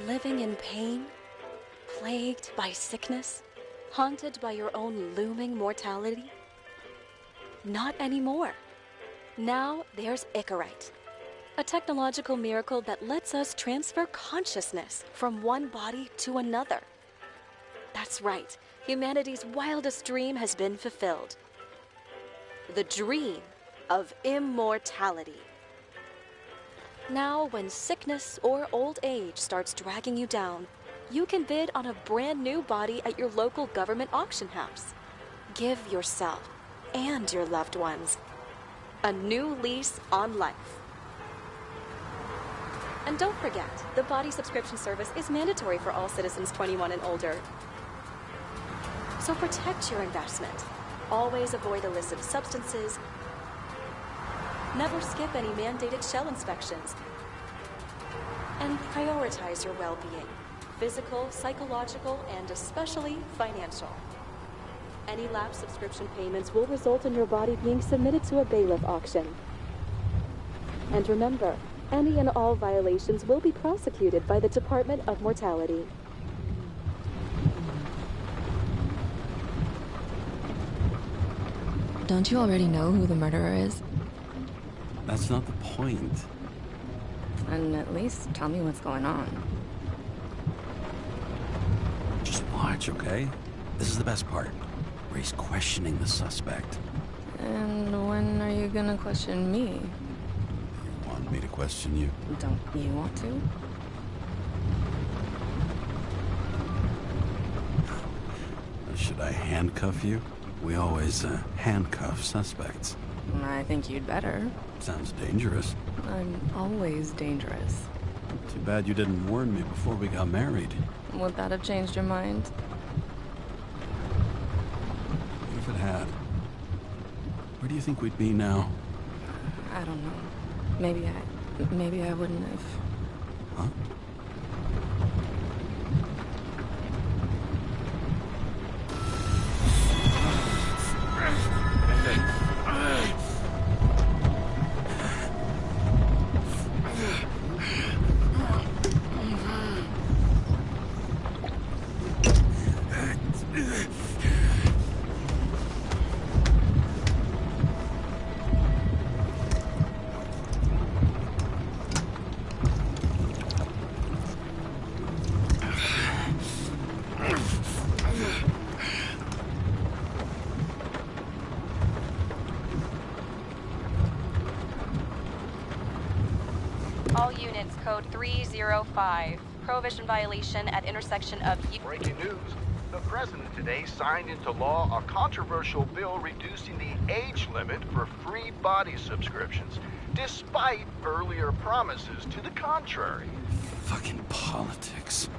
living in pain, plagued by sickness, haunted by your own looming mortality? Not anymore. Now there's Icarite, a technological miracle that lets us transfer consciousness from one body to another. That's right, humanity's wildest dream has been fulfilled. The dream of immortality. Now, when sickness or old age starts dragging you down, you can bid on a brand new body at your local government auction house. Give yourself and your loved ones a new lease on life. And don't forget, the body subscription service is mandatory for all citizens 21 and older. So protect your investment. Always avoid illicit substances. Never skip any mandated shell inspections. And prioritize your well-being, physical, psychological, and especially financial. Any lapsed subscription payments will result in your body being submitted to a bailiff auction. And remember, any and all violations will be prosecuted by the Department of Mortality. Don't you already know who the murderer is? That's not the point. And at least tell me what's going on. Just watch, okay? This is the best part, where he's questioning the suspect. And when are you gonna question me? You want me to question you? Don't you want to? Should I handcuff you? We always handcuff suspects. I think you'd better. Sounds dangerous. I'm always dangerous. Too bad you didn't warn me before we got married. Would that have changed your mind? What if it had? Where do you think we'd be now? I don't know. Maybe I wouldn't have. Huh? All units, code 305. Prohibition violation at intersection of... Breaking news. The president today signed into law a controversial bill reducing the age limit for free body subscriptions, despite earlier promises to the contrary. Fucking politics.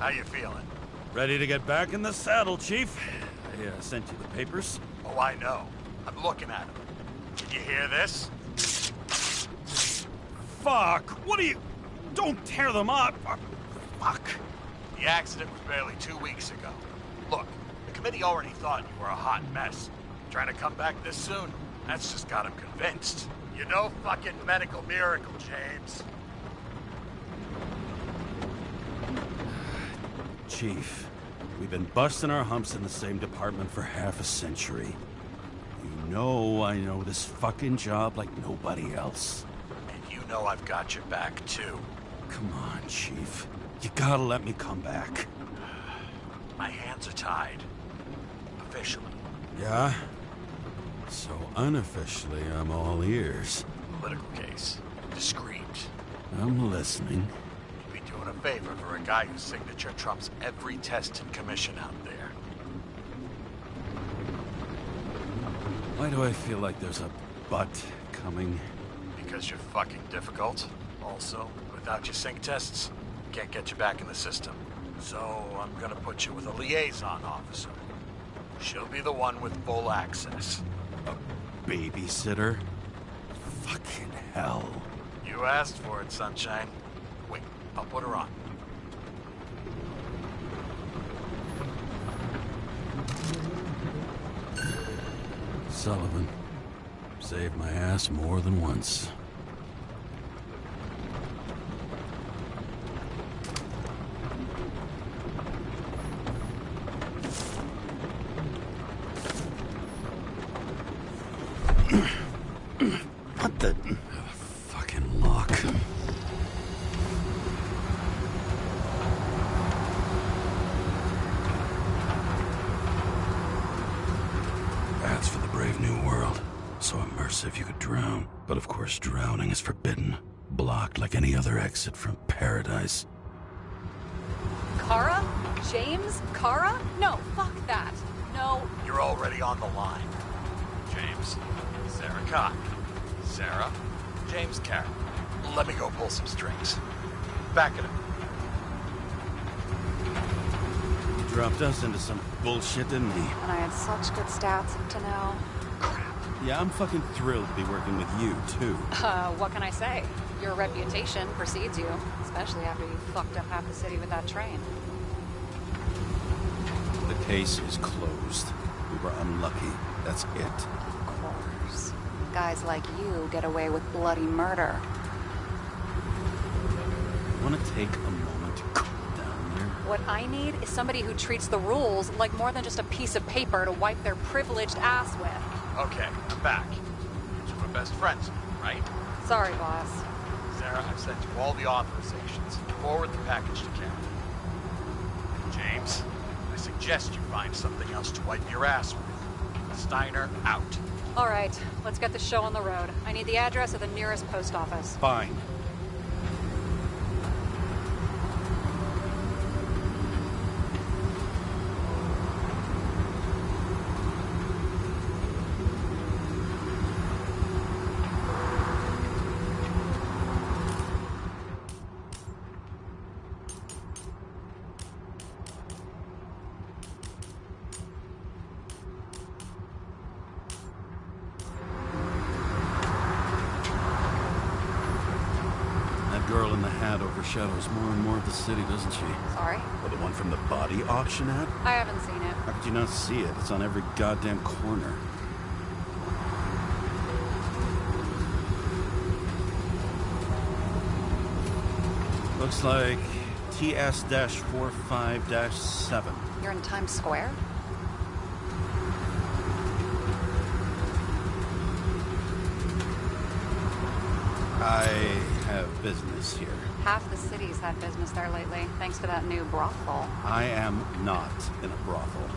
How you feeling? Ready to get back in the saddle, Chief. I sent you the papers. Oh, I know. I'm looking at them. Can you hear this? Fuck! What are you... Don't tear them up! Fuck! The accident was barely 2 weeks ago. Look, the committee already thought you were a hot mess. Trying to come back this soon? That's just got them convinced. You're no fucking medical miracle, James. Chief, we've been busting our humps in the same department for half a century. You know I know this fucking job like nobody else. And you know I've got your back, too. Come on, Chief. You gotta let me come back. My hands are tied. Officially. Yeah? So unofficially, I'm all ears. Political case. Discreet. I'm listening. You'd be doing a favor for a guy whose signature trumps every test and commission out there. Why do I feel like there's a but coming? Because you're fucking difficult. Also, without your sync tests, can't get you back in the system. So I'm gonna put you with a liaison officer. She'll be the one with full access. A babysitter? Fucking hell. You asked for it, Sunshine. Wait, I'll put her on. Sullivan. Saved my ass more than once. What the... fucking lock. That's for the brave new world. So immersive you could drown. But of course drowning is forbidden. Blocked like any other exit from paradise. Kara? James? Kara? No, fuck that. No. You're already on the line. James. Sarah Cott. Sarah. James Carroll. Let me go pull some strings. Back it up. He dropped us into some bullshit, didn't he? And I had such good stats up to now. Crap. Yeah, I'm fucking thrilled to be working with you, too. What can I say? Your reputation precedes you, especially after you fucked up half the city with that train. The case is closed. We were unlucky. That's it. Of course. Guys like you get away with bloody murder. Want to take a moment to cool down there? What I need is somebody who treats the rules like more than just a piece of paper to wipe their privileged ass with. Okay, I'm back. So we're best friends, right? Sorry, boss. Sarah, I've sent you all the authorizations. Forward the package to Karen. James, I suggest you find something else to wipe your ass with. Steiner out. All right, let's get the show on the road. I need the address of the nearest post office. Fine. Girl in the hat overshadows more and more of the city, doesn't she? Sorry? Well, the one from the body auction ad? I haven't seen it. How could you not see it? It's on every goddamn corner. Looks like TS-45-7. You're in Times Square? I have business here. Half the city's had business there lately, thanks to that new brothel. I am not in a brothel.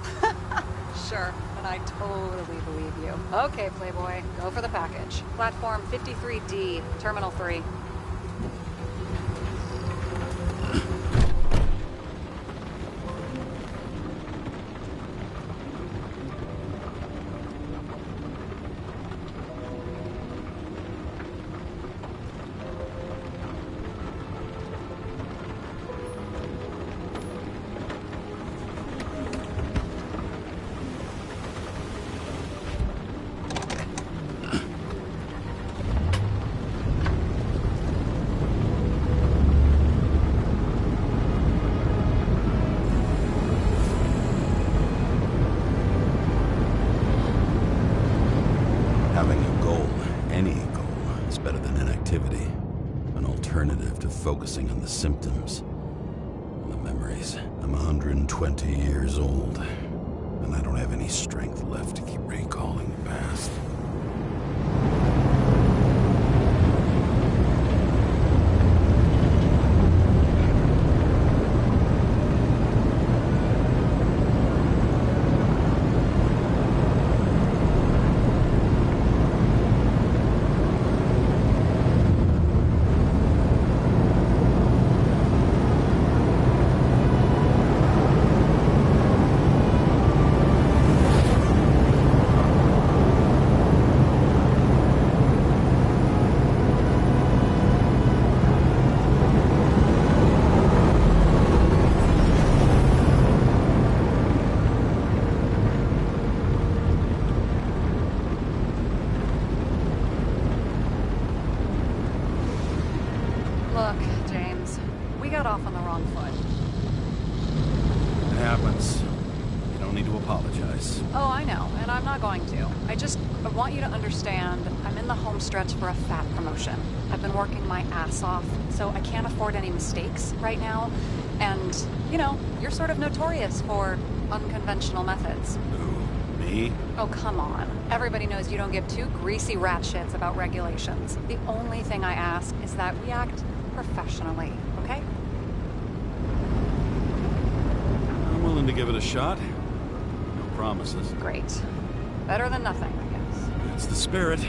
Sure, and I totally believe you. Okay, Playboy, go for the package. Platform 53D, Terminal 3. alternative to focusing on the symptoms and the memories. I'm 120 years old, and I don't have any strength left to keep recalling the past. Look, James, we got off on the wrong foot. It happens. You don't need to apologize. Oh, I know, and I'm not going to. I want you to understand, I'm in the home stretch for a fat promotion. I've been working my ass off, so I can't afford any mistakes right now. And, you know, you're sort of notorious for unconventional methods. Who? Me? Oh, come on. Everybody knows you don't give two greasy rat shits about regulations. The only thing I ask is that we act professionally, okay? I'm willing to give it a shot. No promises. Great. Better than nothing, I guess. That's the spirit.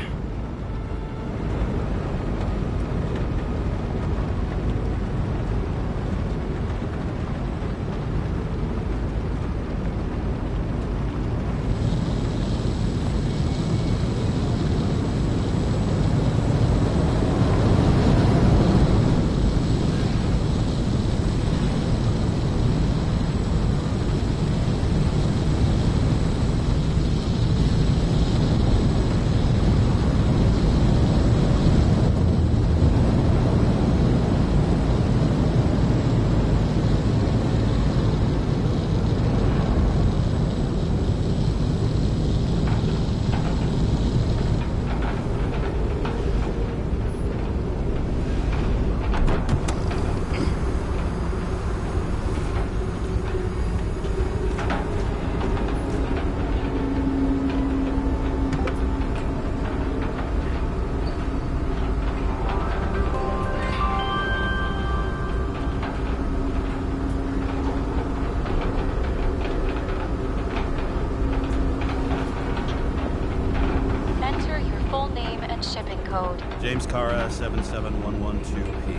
Shipping code. James Cara 77112P.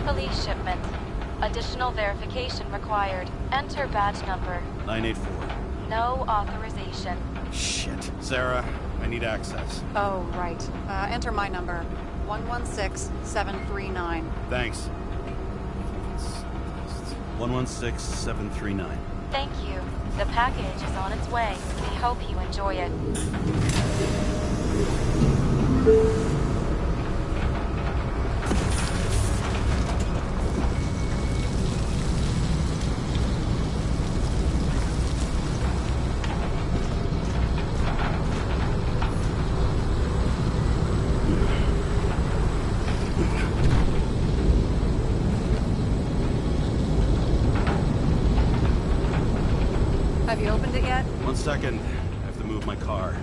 Police shipment. Additional verification required. Enter badge number. 984. No authorization. Shit. Sarah, I need access. Oh, right. Enter my number. 116739. Thanks. 116739. Thank you. The package is on its way. We hope you enjoy it. Have you opened it yet? 1 second. I have to move my car.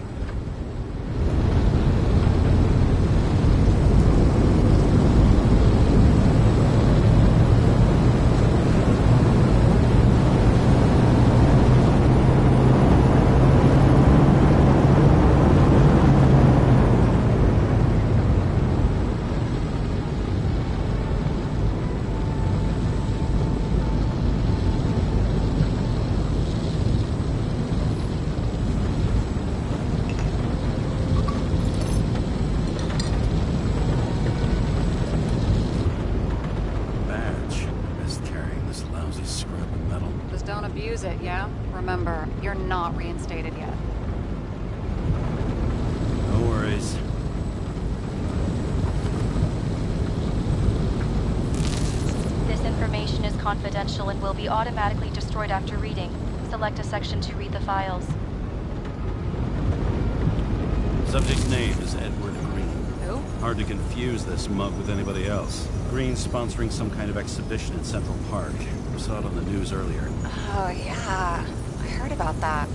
Don't abuse it, yeah? Remember, you're not reinstated yet. No worries. This information is confidential and will be automatically destroyed after reading. Select a section to read the files. Subject's name is Edward Green. Hard to confuse this mug with anybody else. Green's sponsoring some kind of exhibition in Central Park. I saw it on the news earlier. Oh, yeah. I heard about that.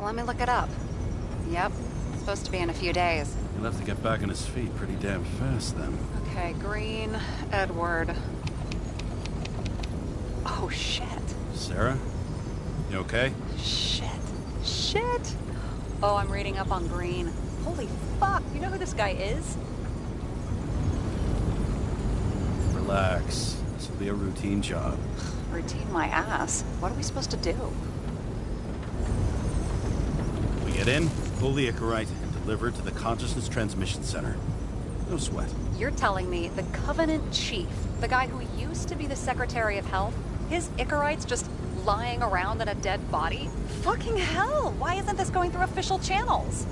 Let me look it up. Yep. It's supposed to be in a few days. He'll have to get back on his feet pretty damn fast, then. Okay, Green, Edward. Oh, shit. Sarah? You okay? Shit. Shit! Oh, I'm reading up on Green. Holy fuck, you know who this guy is? Relax. This will be a routine job. Routine my ass. What are we supposed to do? We get in, pull the Icarite, and deliver it to the Consciousness Transmission Center. No sweat. You're telling me the Covenant Chief, the guy who used to be the Secretary of Health, his Icarite's just lying around in a dead body? Fucking hell! Why isn't this going through official channels?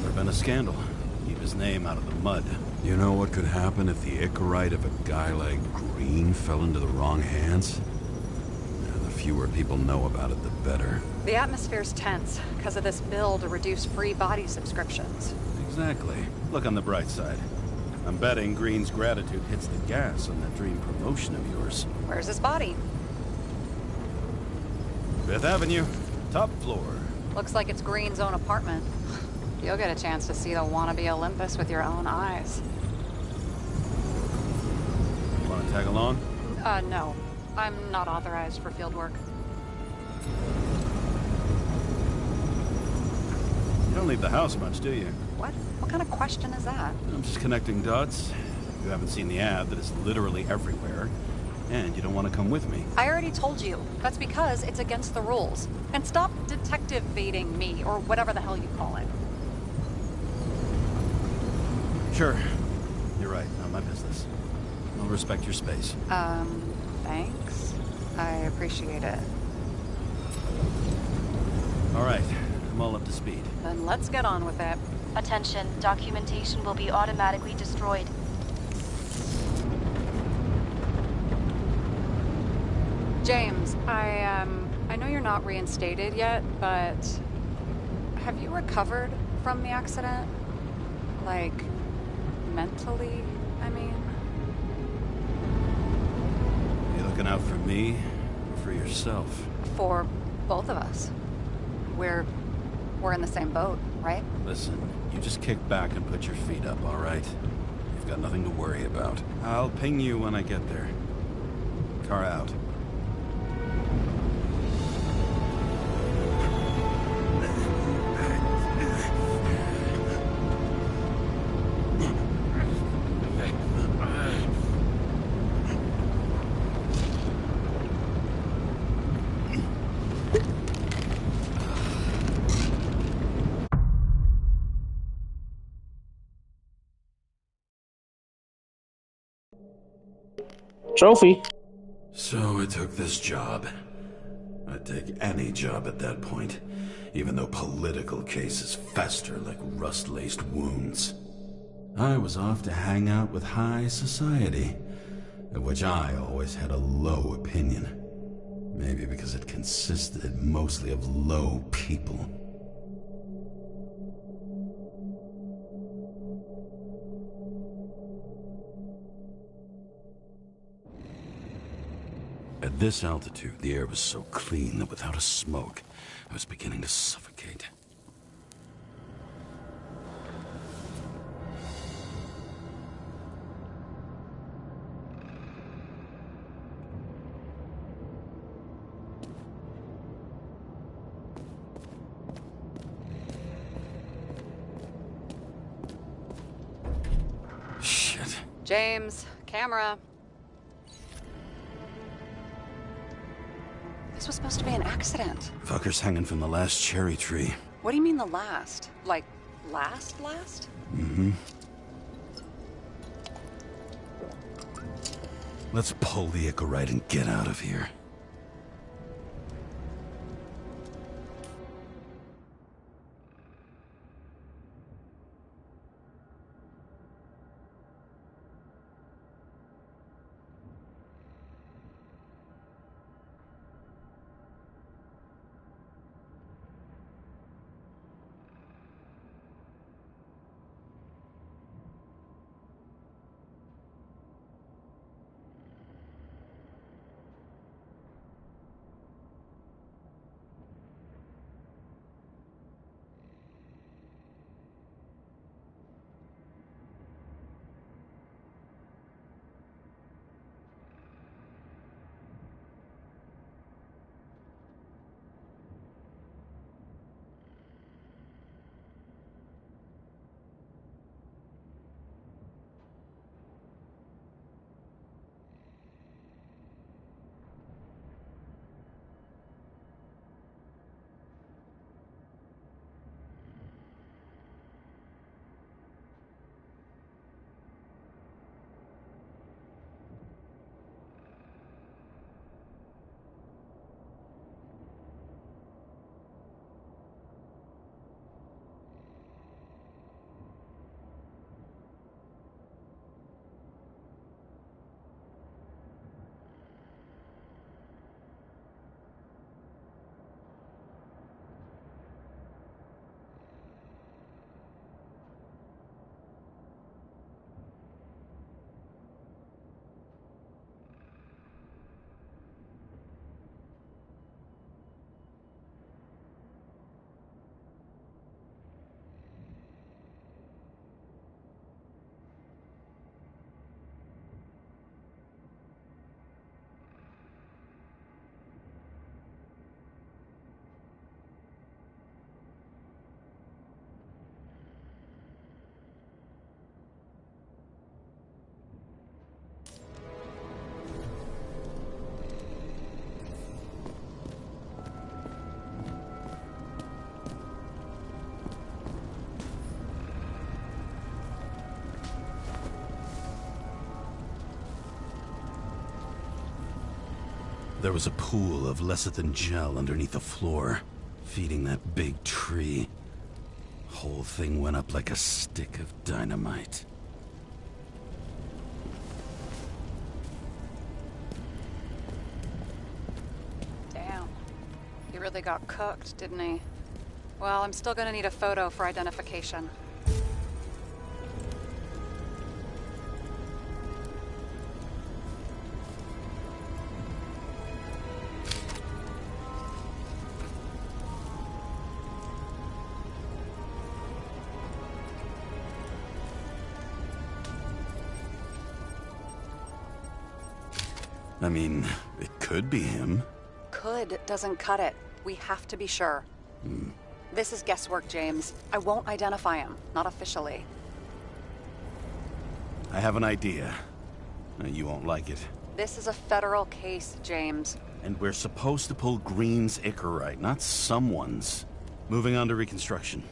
There's been a scandal. Keep his name out of the mud. You know what could happen if the Icarite of a guy like Green fell into the wrong hands? The fewer people know about it, the better. The atmosphere's tense because of this bill to reduce free body subscriptions. Exactly. Look on the bright side. I'm betting Green's gratitude hits the gas on that dream promotion of yours. Where's his body? Fifth Avenue, top floor. Looks like it's Green's own apartment. You'll get a chance to see the wannabe Olympus with your own eyes. Want to tag along? No. I'm not authorized for field work. You don't leave the house much, do you? What? What kind of question is that? I'm just connecting dots. You haven't seen the ad that is literally everywhere. And you don't want to come with me. I already told you. That's because it's against the rules. And stop detective baiting me, or whatever the hell you call it. Sure. You're right. Not my business. I'll respect your space. Thanks. I appreciate it. All right. I'm all up to speed. Then let's get on with it. Attention, documentation will be automatically destroyed. James, I know you're not reinstated yet, but have you recovered from the accident? Like, mentally, I mean? You looking out for me or for yourself? For both of us. We're in the same boat, right? Listen, you just kick back and put your feet up, all right? You've got nothing to worry about. I'll ping you when I get there. Car out. Trophy. So I took this job. I'd take any job at that point, even though political cases fester like rust-laced wounds. I was off to hang out with high society, of which I always had a low opinion. Maybe because it consisted mostly of low people. At this altitude, the air was so clean that without a smoke, I was beginning to suffocate. Shit. James, camera. This was supposed to be an accident. Fucker's hanging from the last cherry tree. What do you mean the last? Like, last? Mm-hmm. Let's pull the Icarite and get out of here. There was a pool of lecithin gel underneath the floor, feeding that big tree. Whole thing went up like a stick of dynamite. Damn. He really got cooked, didn't he? Well, I'm still gonna need a photo for identification. I mean, it could be him. Could doesn't cut it. We have to be sure. This is guesswork, James. I won't identify him. Not officially. I have an idea. You won't like it. This is a federal case, James. And we're supposed to pull Green's Icarite, not someone's. Moving on to reconstruction.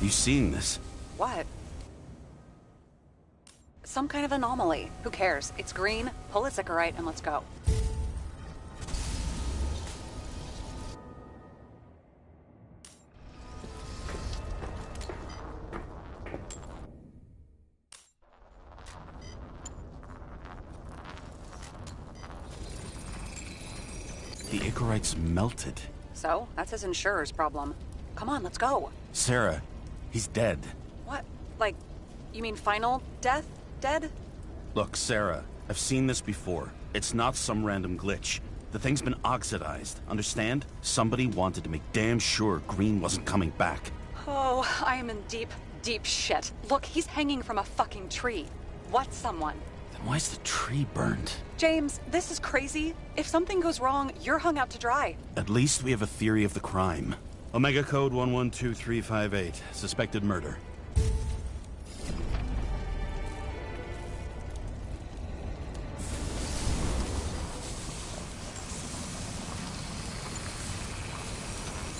You seeing this? What? Some kind of anomaly. Who cares? It's green, pull its Icarite, and let's go. The Icarite's melted. So, that's his insurer's problem. Come on, let's go. Sarah, he's dead. What? Like, you mean final death? Dead? Look, Sarah, I've seen this before. It's not some random glitch. The thing's been oxidized, understand? Somebody wanted to make damn sure Green wasn't coming back. Oh, I am in deep, deep shit. Look, he's hanging from a fucking tree. What's someone? Then why's the tree burned? James, this is crazy. If something goes wrong, you're hung out to dry. At least we have a theory of the crime. Omega Code 112358. Suspected murder.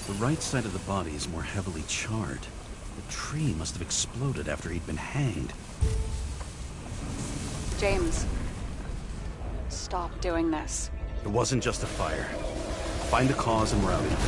The right side of the body is more heavily charred. The tree must have exploded after he'd been hanged. James, stop doing this. It wasn't just a fire. Find the cause and route it.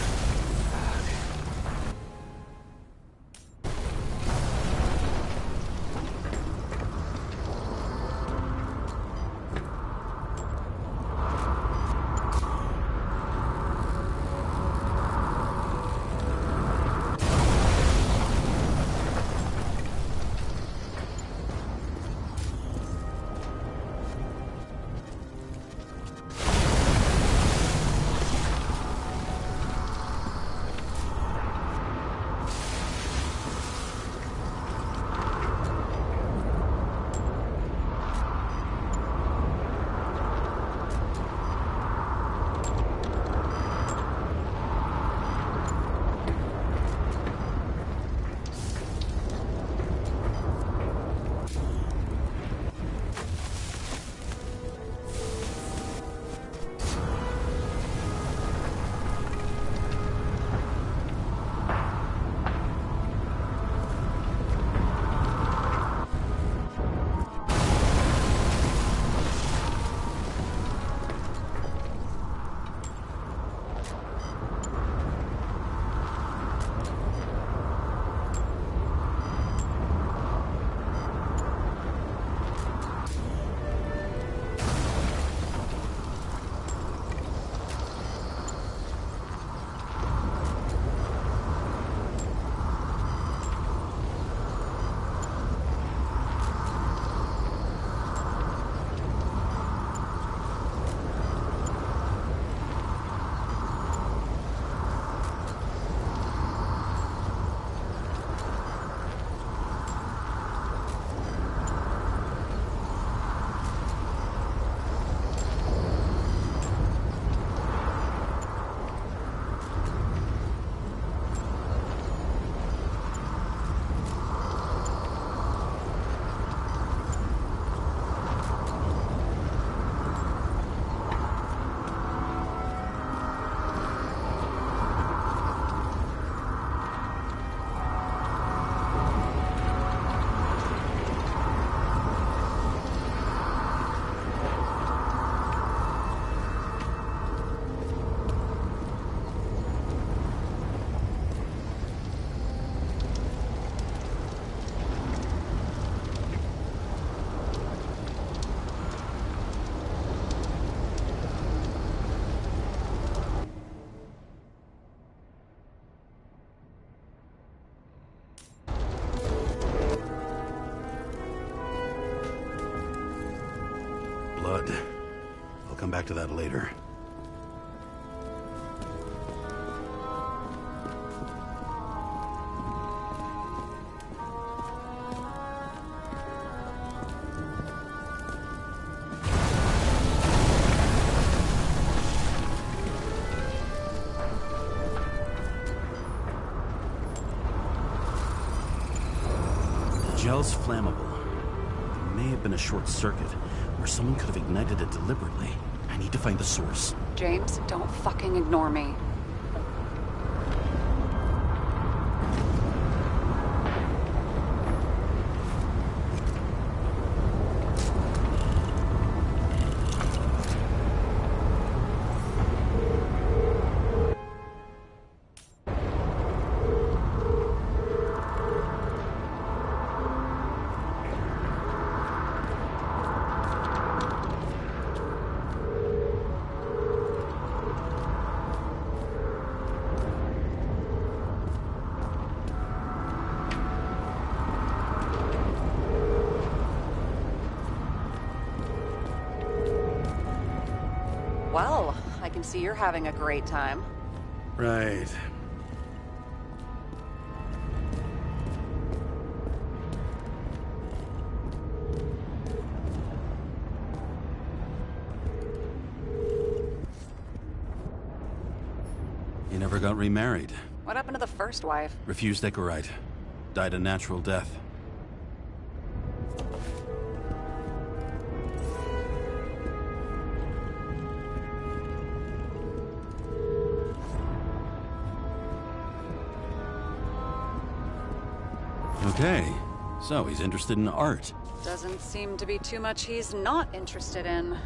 come back to that later. Gel's flammable. There may have been a short circuit, or someone could have ignited it deliberately. I need to find the source. James, don't fucking ignore me. Well, I can see you're having a great time. Right. He never got remarried. What happened to the first wife? Refused Ecorite. Died a natural death. Okay, so he's interested in art. Doesn't seem to be too much he's not interested in.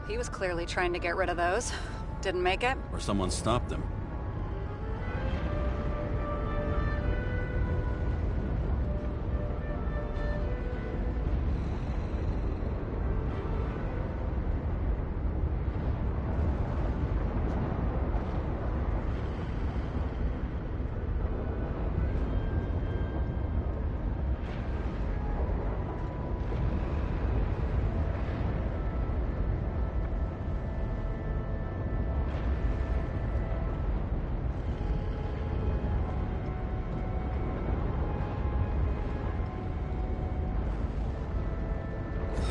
He was clearly trying to get rid of those. Didn't make it. Or someone stopped him.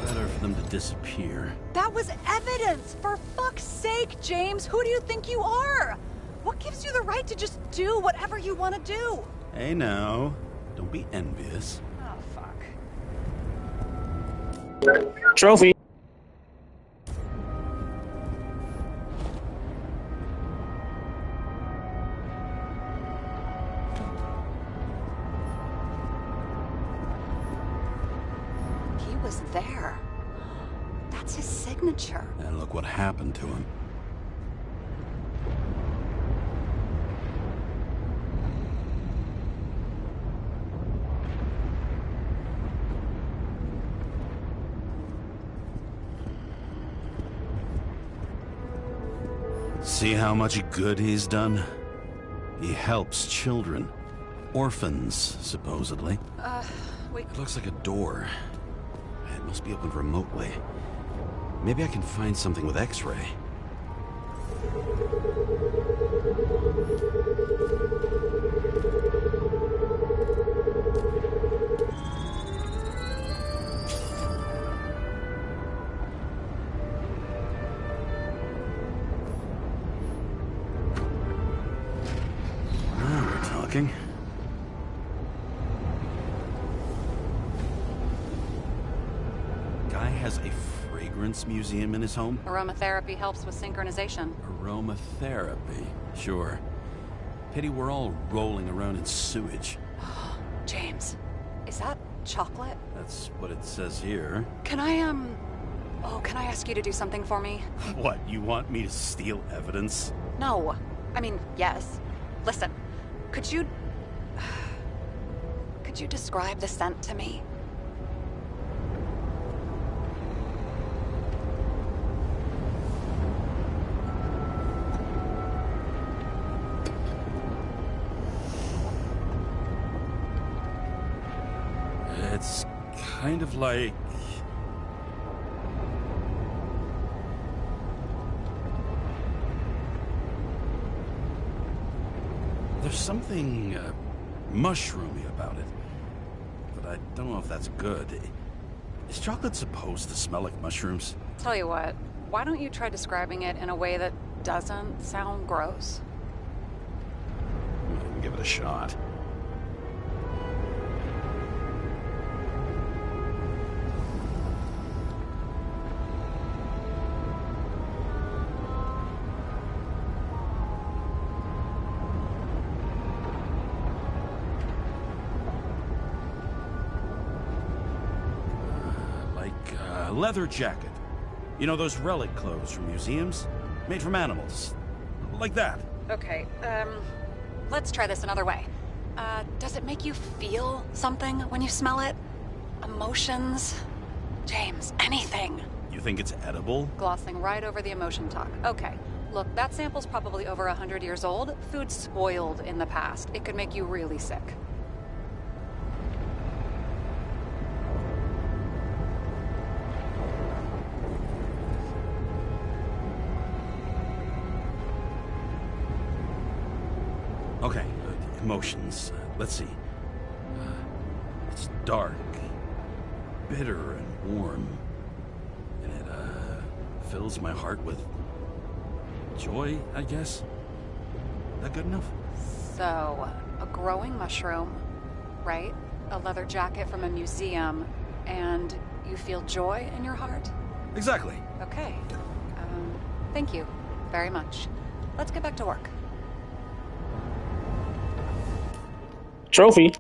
Better for them to disappear. That was evidence! For fuck's sake, James! Who do you think you are? What gives you the right to just do whatever you want to do? Hey now, don't be envious. Oh, fuck. Trophy. He was there. That's his signature. And look what happened to him. See how much good he's done? He helps children. Orphans, supposedly. It looks like a door. It must be opened remotely. Maybe I can find something with X-ray. Now we're talking. Guy has a fragrance museum in his home? Aromatherapy helps with synchronization. Aromatherapy, sure. Pity we're all rolling around in sewage. James, is that chocolate? That's what it says here. Can I ask you to do something for me? What, you want me to steal evidence? No. I mean, yes. Listen, could you describe the scent to me? It's kind of like... There's something mushroomy about it, but I don't know if that's good. Is chocolate supposed to smell like mushrooms? Tell you what, why don't you try describing it in a way that doesn't sound gross? I can give it a shot. Leather jacket. You know those relic clothes from museums? Made from animals. Like that. Okay, let's try this another way. Does it make you feel something when you smell it? Emotions? James, anything. You think it's edible? Glossing right over the emotion talk. Okay, look, that sample's probably over 100 years old. Food spoiled in the past. It could make you really sick. Okay, emotions. Let's see. It's dark, bitter and warm, and it fills my heart with joy, I guess. That good enough? So, a growing mushroom, right? A leather jacket from a museum, and you feel joy in your heart? Exactly. Okay. Thank you very much. Let's get back to work. Trophy.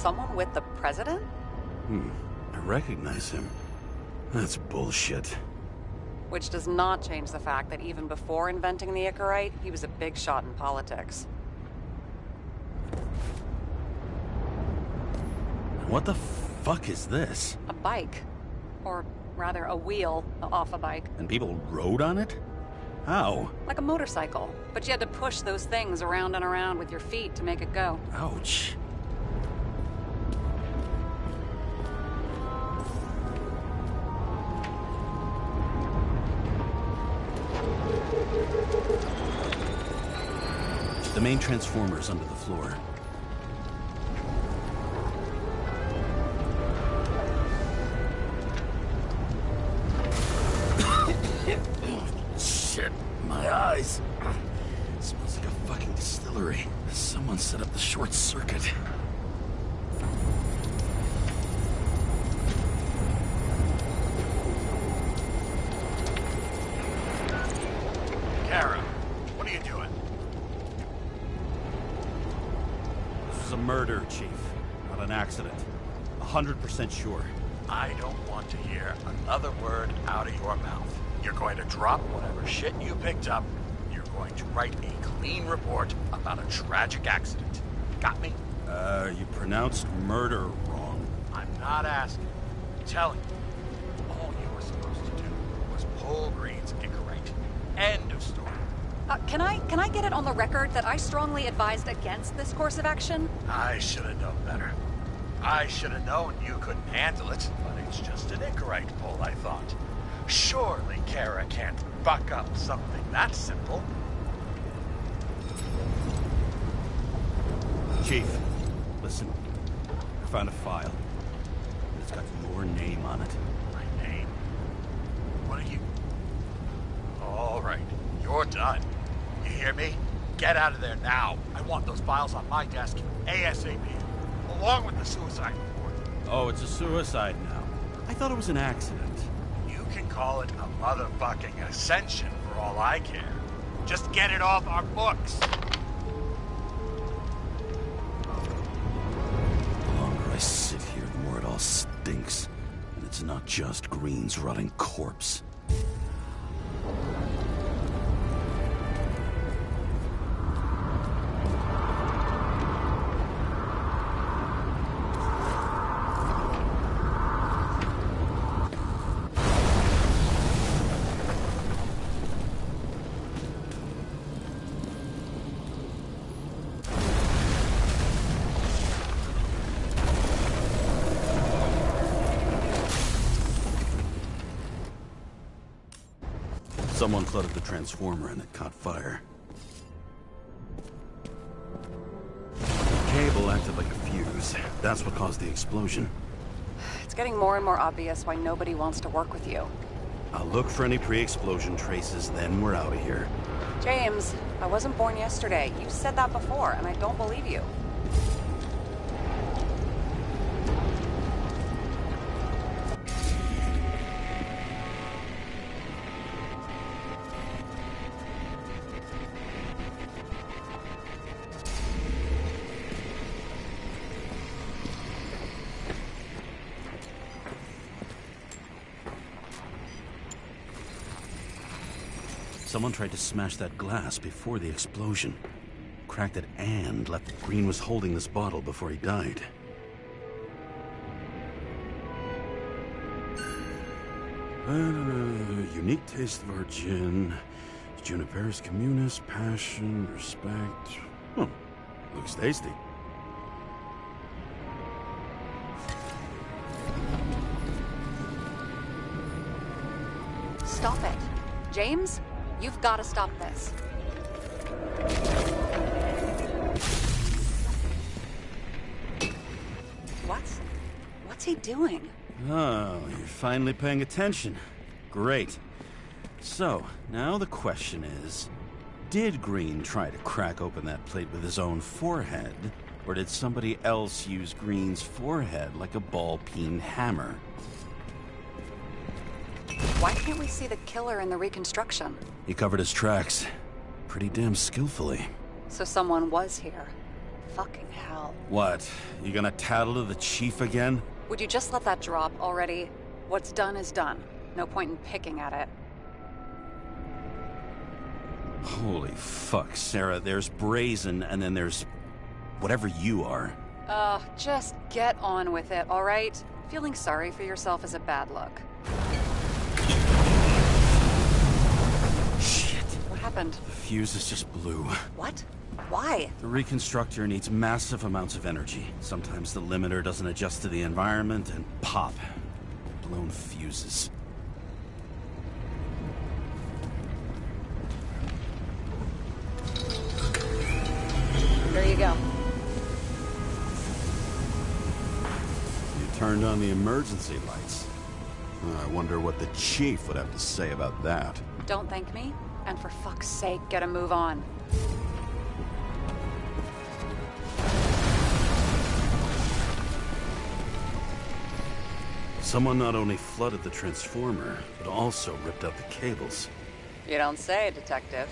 Someone with the president? I recognize him. That's bullshit. Which does not change the fact that even before inventing the Icarite, he was a big shot in politics. What the fuck is this? A bike. Or rather, a wheel off a bike. And people rode on it? How? Like a motorcycle. But you had to push those things around and around with your feet to make it go. Ouch. main transformer is under the floor. Shit, my eyes. It smells like a fucking distillery. Someone set up the short circuit. Kara, what are you doing? This was a murder, Chief. Not an accident. 100% sure. I don't want to hear another word out of your mouth. You're going to drop whatever shit you picked up. You're going to write a clean report about a tragic accident. Got me? You pronounced murder wrong. I'm not asking. I'm telling you. All you were supposed to do was pull Green's Icarite. End of story. Can I get it on the record that I strongly advised against this course of action? I should have known better. I should have known you couldn't handle it, but it's just an Icarite pull, I thought. Surely Kara can't buck up something that simple. Chief, listen. I found a file. It's got your name on it. My name? What are you... All right, you're done. You hear me? Get out of there now. I want those files on my desk ASAP, along with the suicide report. Oh, it's a suicide now. I thought it was an accident. You can call it a motherfucking ascension for all I care. Just get it off our books. The longer I sit here, the more it all stinks. And it's not just Green's rotting corpse. Someone flooded the transformer and it caught fire. The cable acted like a fuse. That's what caused the explosion. It's getting more and more obvious why nobody wants to work with you. I'll look for any pre-explosion traces, then we're out of here. James, I wasn't born yesterday. You said that before, and I don't believe you. Someone tried to smash that glass before the explosion. Cracked it and left. Green was holding this bottle before he died. Unique taste of our gin. Juniperus communis, passion, respect. Looks tasty. Stop it. James, you've got to stop this. What's he doing? Oh, you're finally paying attention. Great. So, now the question is, did Green try to crack open that plate with his own forehead, or did somebody else use Green's forehead like a ball-peen hammer? Why can't we see the killer in the reconstruction? He covered his tracks pretty damn skillfully. So someone was here. Fucking hell. What? You gonna tattle to the chief again? Would you just let that drop already? What's done is done. No point in picking at it. Holy fuck, Sarah. There's Brazen, and then there's whatever you are. Just get on with it, all right? Feeling sorry for yourself is a bad look. Shit. What happened? The fuses just blew. What? Why? The reconstructor needs massive amounts of energy. Sometimes the limiter doesn't adjust to the environment, and pop. Blown fuses. turned on the emergency lights. I wonder what the chief would have to say about that. Don't thank me, and for fuck's sake, get a move on. Someone not only flooded the transformer, but also ripped out the cables. You don't say, Detective.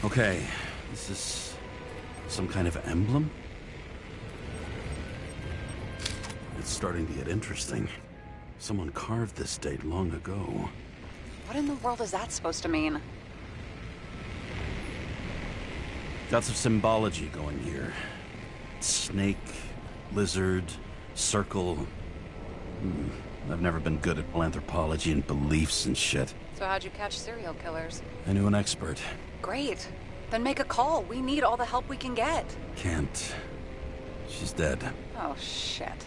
Okay, this is some kind of emblem? It's starting to get interesting. Someone carved this date long ago. What in the world is that supposed to mean? Got some symbology going here. Snake, lizard, circle. I've never been good at anthropology and beliefs and shit. So how'd you catch serial killers? I knew an expert. Great. Then make a call. We need all the help we can get. Can't. She's dead. Oh, shit.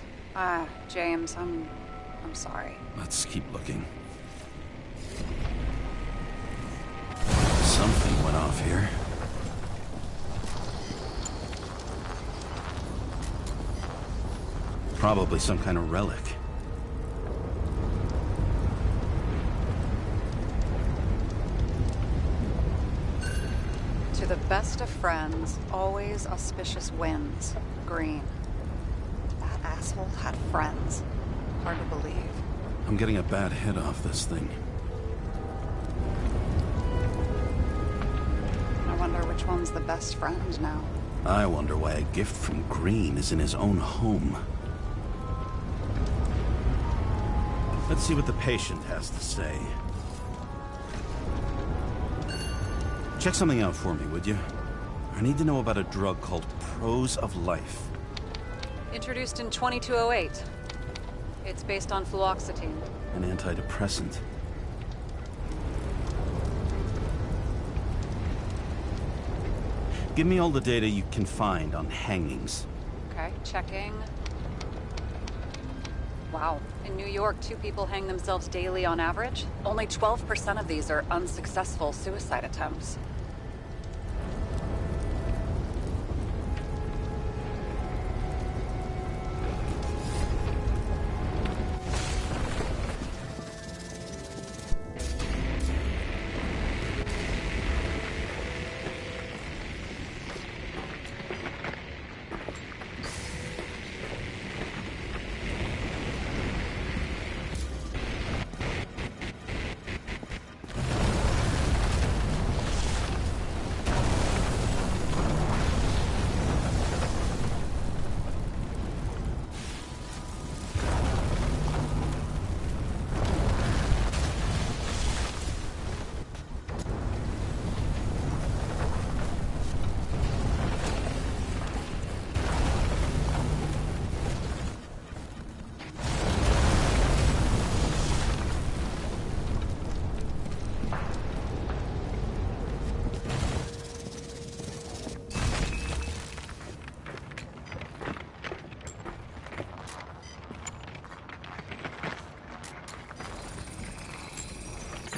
James, I'm sorry. Let's keep looking. Something went off here. Probably some kind of relic. To the best of friends, always auspicious wins. Green. That asshole had friends. Hard to believe. I'm getting a bad hit off this thing. I wonder which one's the best friend now. I wonder why a gift from Green is in his own home. Let's see what the patient has to say. Check something out for me, would you? I need to know about a drug called Prose of Life. Introduced in 2208. It's based on fluoxetine. An antidepressant. Give me all the data you can find on hangings. Okay, checking. Wow. In New York, 2 people hang themselves daily on average. Only 12% of these are unsuccessful suicide attempts.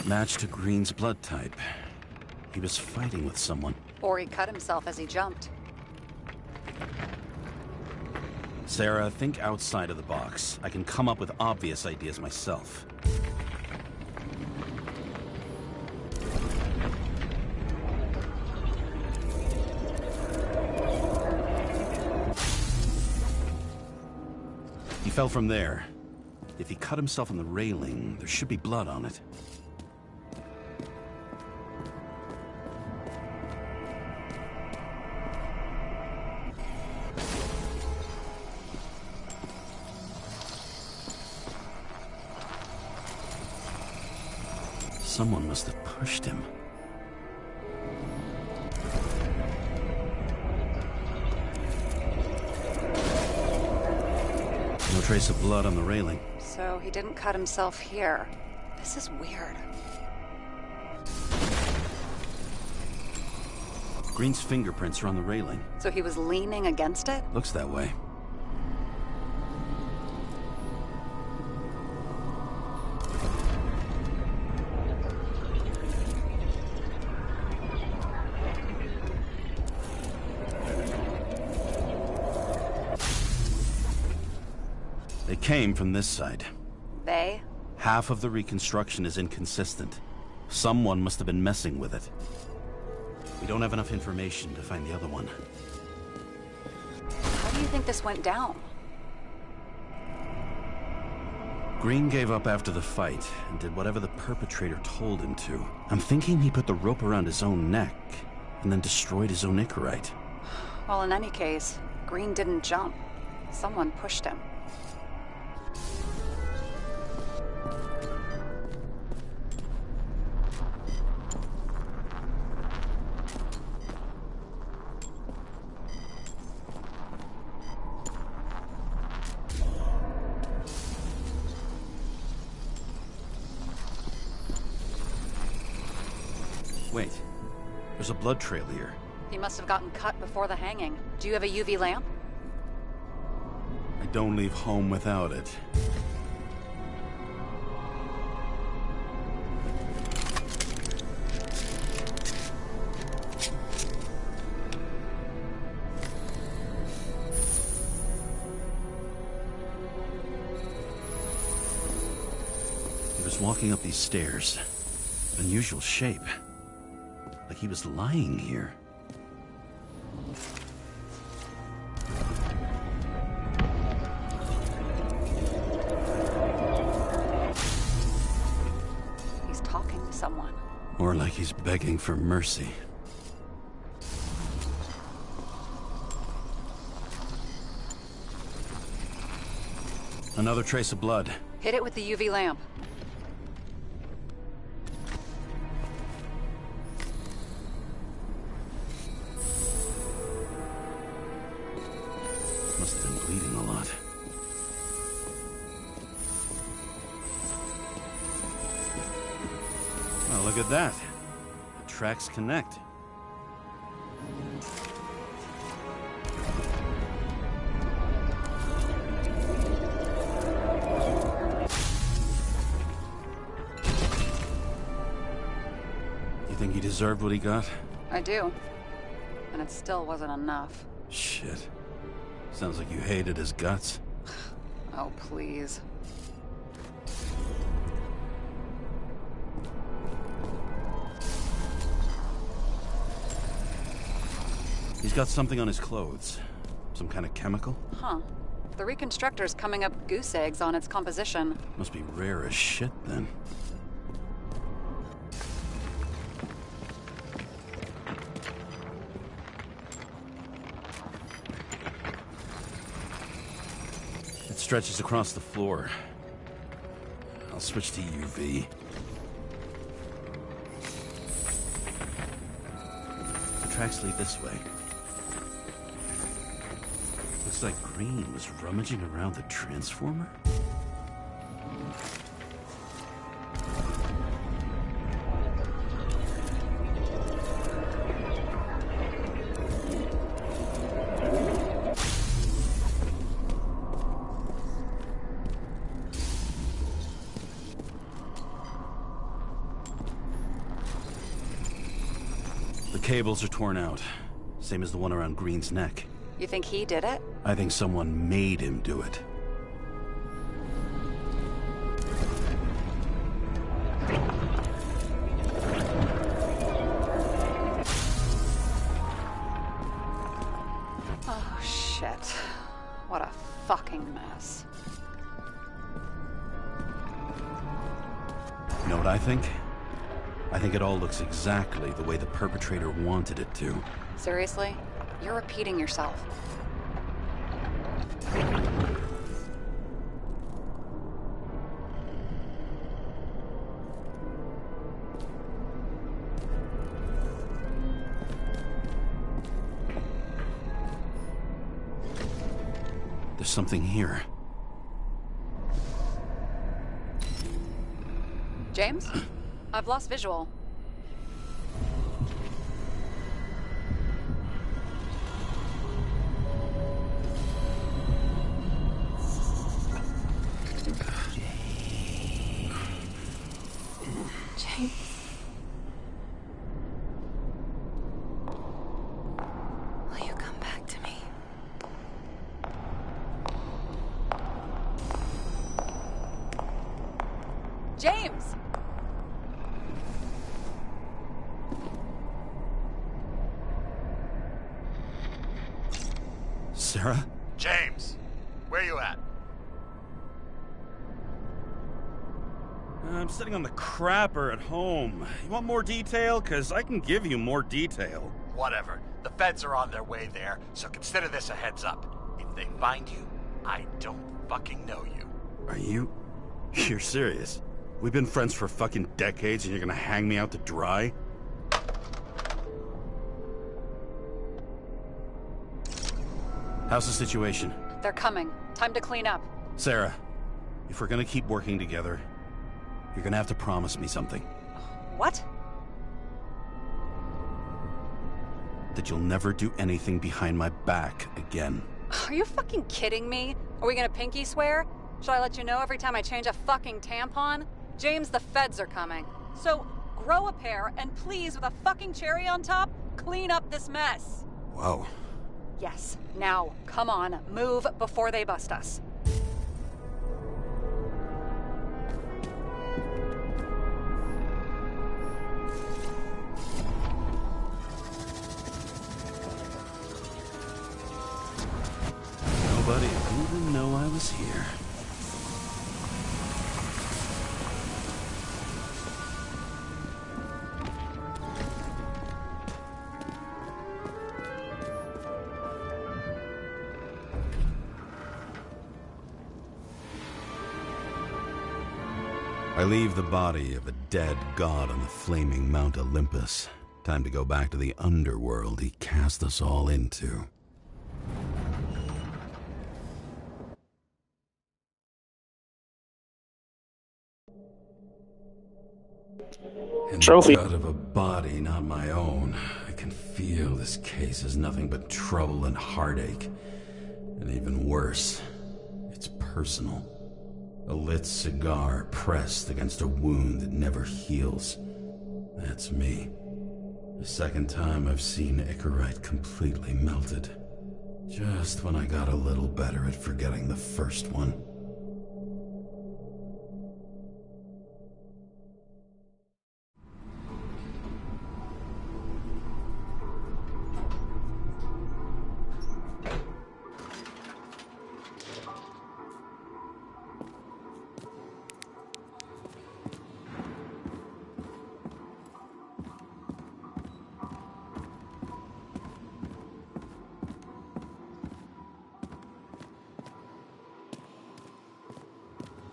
Match to Green's blood type. He was fighting with someone. Or he cut himself as he jumped. Sarah, think outside of the box. I can come up with obvious ideas myself. He fell from there. If he cut himself on the railing, there should be blood on it. Someone must have pushed him. No trace of blood on the railing. So he didn't cut himself here. This is weird. Green's fingerprints are on the railing. So he was leaning against it? Looks that way. came from this side. They? Half of the reconstruction is inconsistent. Someone must have been messing with it. We don't have enough information to find the other one. How do you think this went down? Green gave up after the fight and did whatever the perpetrator told him to. I'm thinking he put the rope around his own neck and then destroyed his own Icarite. Well, in any case, Green didn't jump. Someone pushed him. Wait, there's a blood trail here. He must have gotten cut before the hanging. Do you have a UV lamp? I don't leave home without it. He was walking up these stairs. Unusual shape. Like he was lying here. He's talking to someone. Or like he's begging for mercy. Another trace of blood. Hit it with the UV lamp. Must have been bleeding a lot. Oh, look at that. The tracks connect. You think he deserved what he got? I do. And it still wasn't enough. Shit. Sounds like you hated his guts. Oh, please. He's got something on his clothes. Some kind of chemical? Huh. The Reconstructor's coming up goose eggs on its composition. Must be rare as shit, then. It stretches across the floor. I'll switch to UV. The tracks lead this way. Looks like Green was rummaging around the transformer. The cables are torn out, same as the one around Green's neck. You think he did it? I think someone made him do it. Oh, shit. What a fucking mess. You know what I think? I think it all looks exactly the way the perpetrator wanted it to. Seriously? You're repeating yourself. There's something here. James? I've lost visual. James. Will you come back to me? Sarah? James, where you at? I'm sitting on the crapper at home. You want more detail? Because I can give you more detail. Whatever. The feds are on their way there, so consider this a heads up. If they find you, I don't fucking know you. Are you... You're serious? We've been friends for fucking decades and you're gonna hang me out to dry? How's the situation? They're coming. Time to clean up. Sarah, if we're gonna keep working together, you're gonna have to promise me something. What? That you'll never do anything behind my back again. Are you fucking kidding me? Are we gonna pinky swear? Should I let you know every time I change a fucking tampon? James, the feds are coming. So, grow a pair, and please, with a fucking cherry on top, clean up this mess. Whoa. Yes. Now, come on, move before they bust us. Nobody didn't even know I was here. I leave the body of a dead god on the flaming Mount Olympus. Time to go back to the underworld he cast us all into. In Trophy. the gut of a body not my own, I can feel this case is nothing but trouble and heartache. And even worse, it's personal. A lit cigar pressed against a wound that never heals. That's me. The second time I've seen Icarite completely melted. Just when I got a little better at forgetting the first one.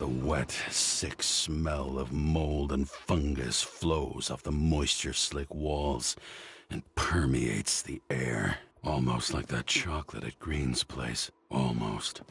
The wet, sick smell of mold and fungus flows off the moisture-slick walls and permeates the air. Almost like that chocolate at Green's place. Almost.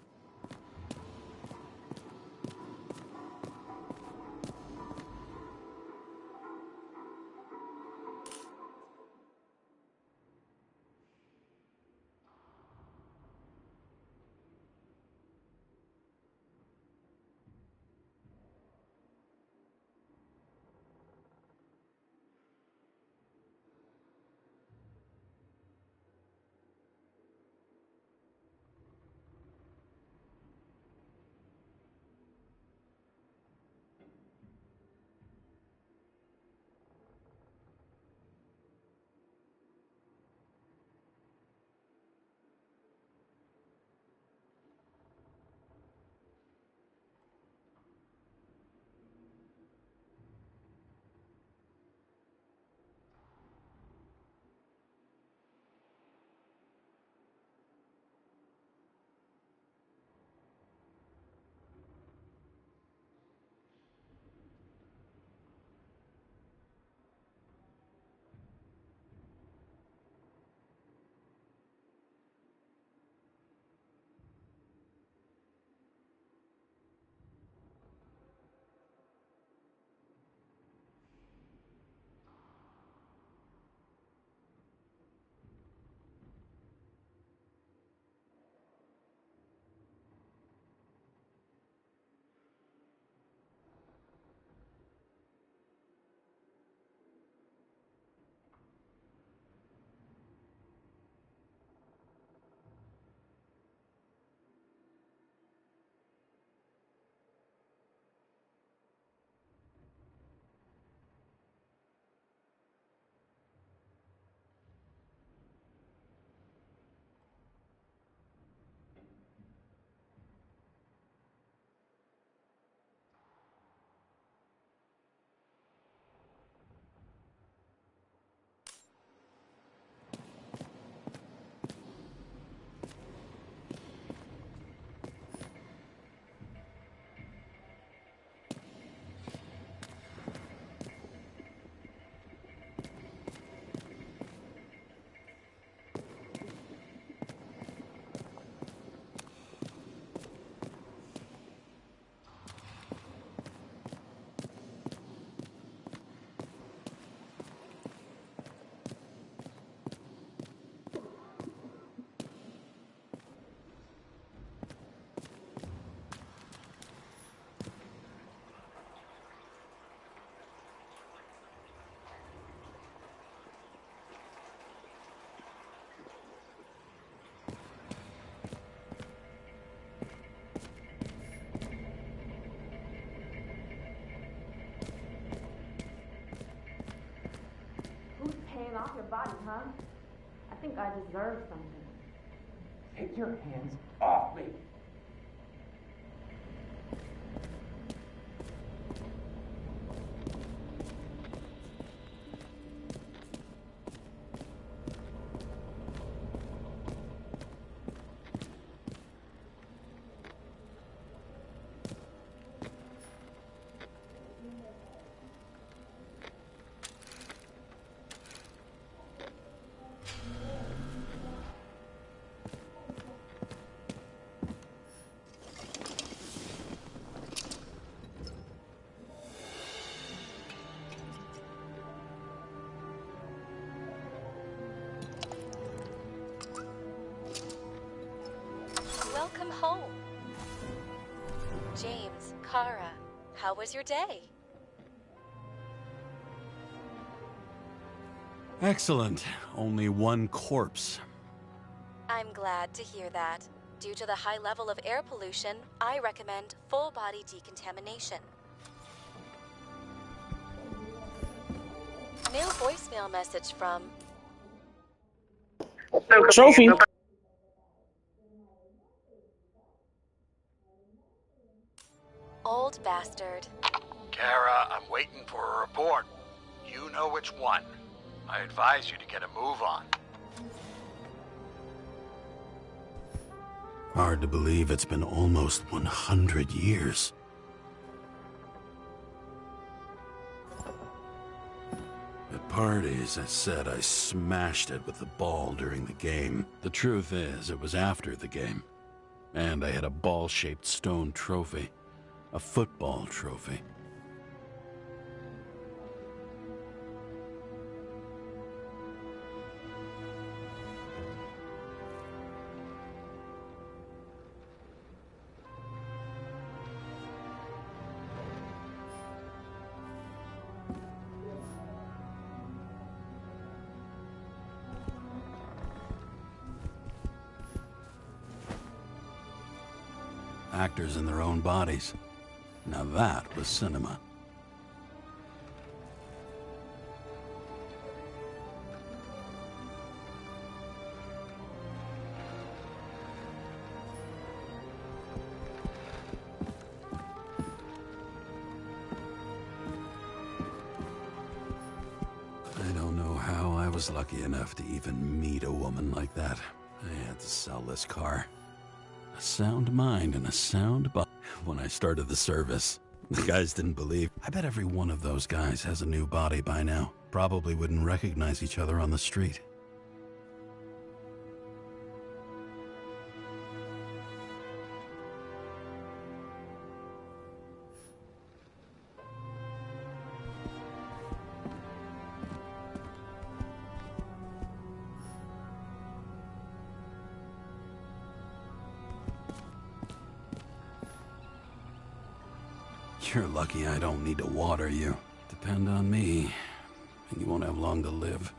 off your body, huh? I think I deserve something. Take your hands off me! Welcome home. James, Kara, how was your day? Excellent. Only one corpse. I'm glad to hear that. Due to the high level of air pollution, I recommend full body decontamination. New voicemail message from Trophy! Old Bastard. Kara, I'm waiting for a report. You know which one. I advise you to get a move on. Hard to believe it's been almost 100 years. At parties, I said I smashed it with the ball during the game. The truth is, it was after the game. And I had a ball-shaped stone trophy. A football trophy. Actors in their own bodies. Now that was cinema. I don't know how I was lucky enough to even meet a woman like that. I had to sell this car. A sound mind and a sound body. When I started the service, the guys didn't believe. I bet every one of those guys has a new body by now. Probably wouldn't recognize each other on the street. You're lucky I don't need to water you. Depend on me, and you won't have long to live.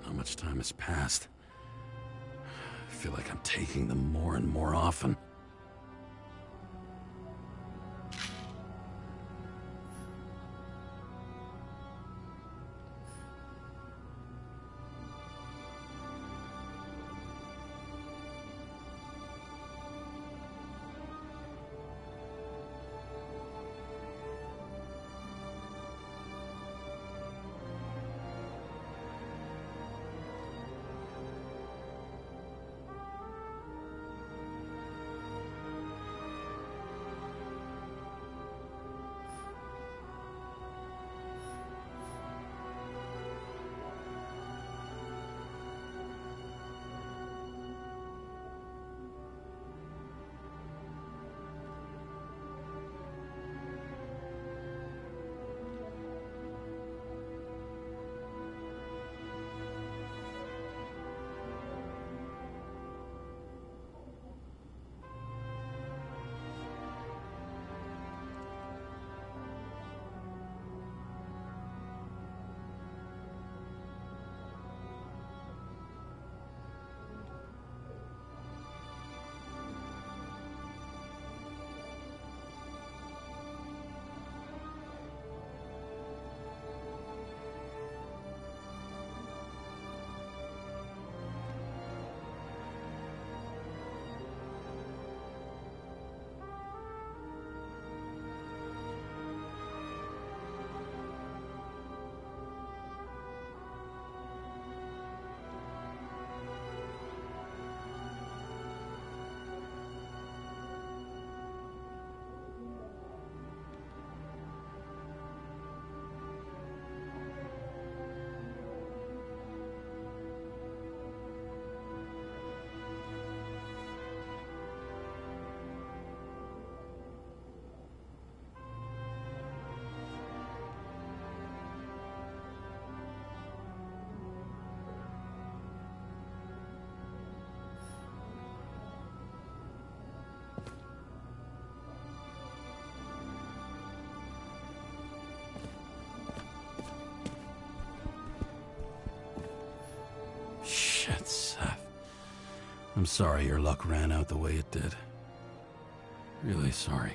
how much time has passed. I feel like I'm taking them more and more often. Shit, Seth. I'm sorry your luck ran out the way it did. Really sorry.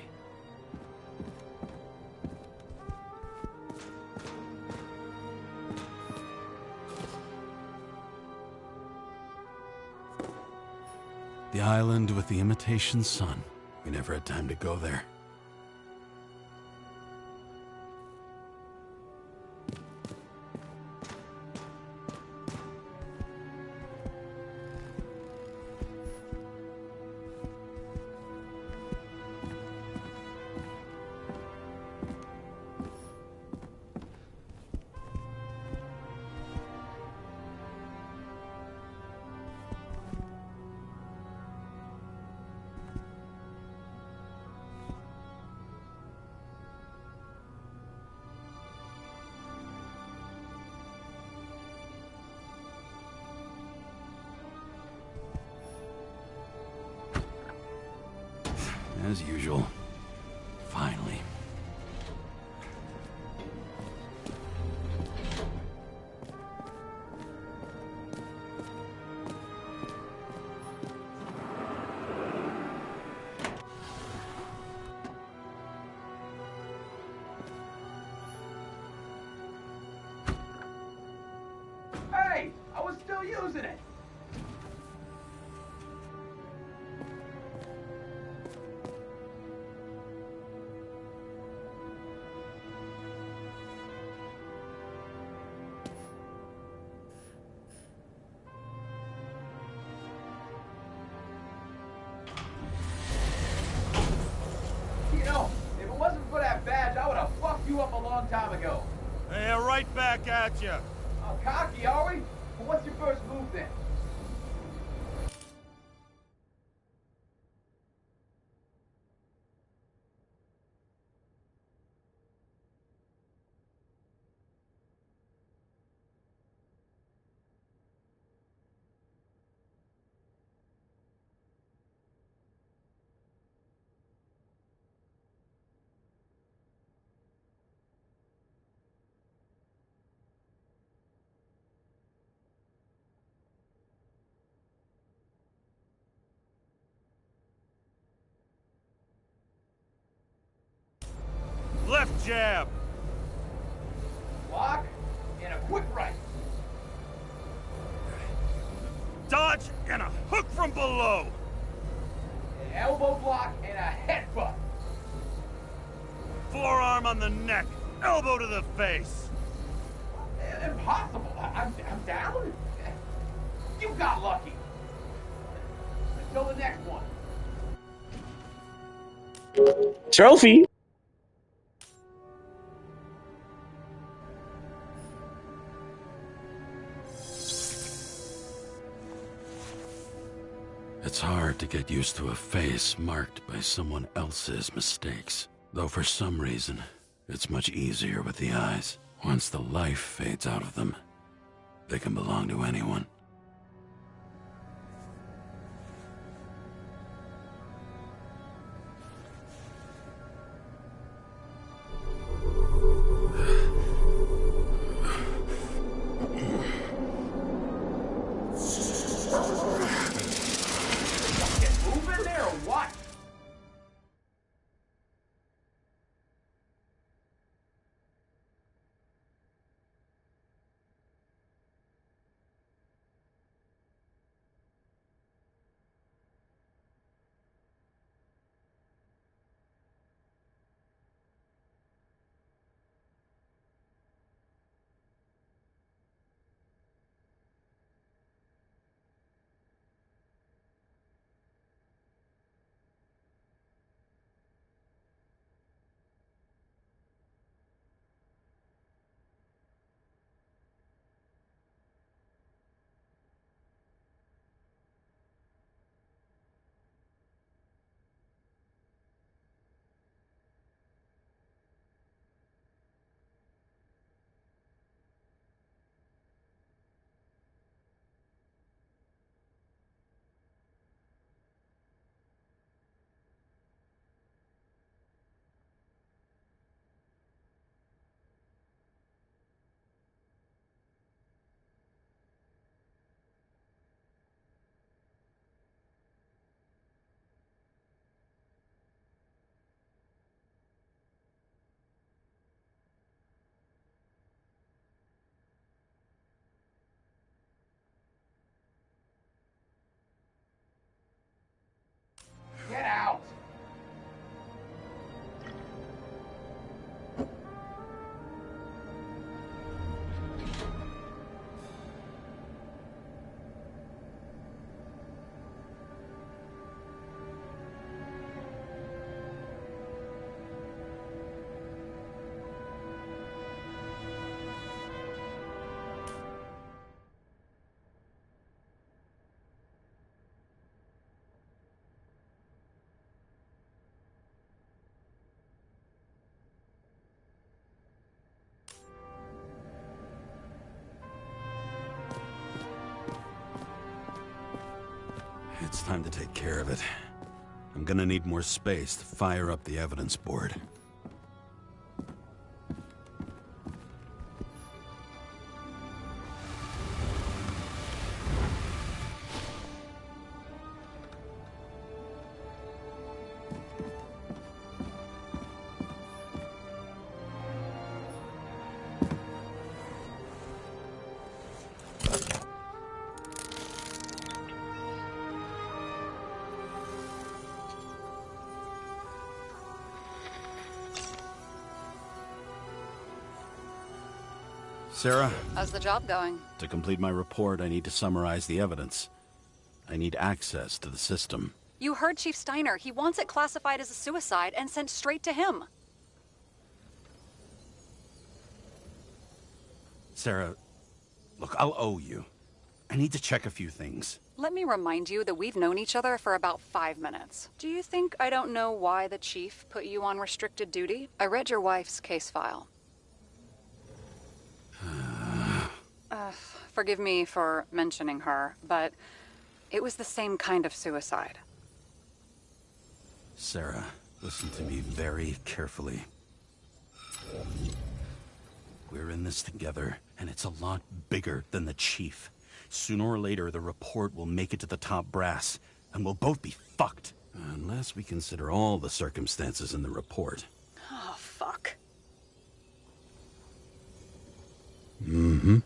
The island with the imitation sun. We never had time to go there. As usual. Finally. Hey! I was still using it! You know, if it wasn't for that badge, I would have fucked you up a long time ago. Hey, right back at you. Oh, cocky, are we? Well, what's your first move then? Left jab. Block and a quick right. Dodge and a hook from below. An elbow block and a headbutt. Forearm on the neck. Elbow to the face. Impossible. I'm down? You got lucky. Until the next one. Trophy. It's hard to get used to a face marked by someone else's mistakes. Though for some reason, it's much easier with the eyes. Once the life fades out of them, they can belong to anyone. Get out! It's time to take care of it. I'm gonna need more space to fire up the evidence board. Sarah? How's the job going? To complete my report, I need to summarize the evidence. I need access to the system. You heard Chief Steiner. He wants it classified as a suicide and sent straight to him. Sarah, look, I'll owe you. I need to check a few things. Let me remind you that we've known each other for about 5 minutes. Do you think I don't know why the chief put you on restricted duty? I read your wife's case file. Forgive me for mentioning her, but it was the same kind of suicide. Sarah, listen to me very carefully. We're in this together, and it's a lot bigger than the chief. Sooner or later, the report will make it to the top brass, and we'll both be fucked. Unless we consider all the circumstances in the report. Oh, fuck. Mm-hmm.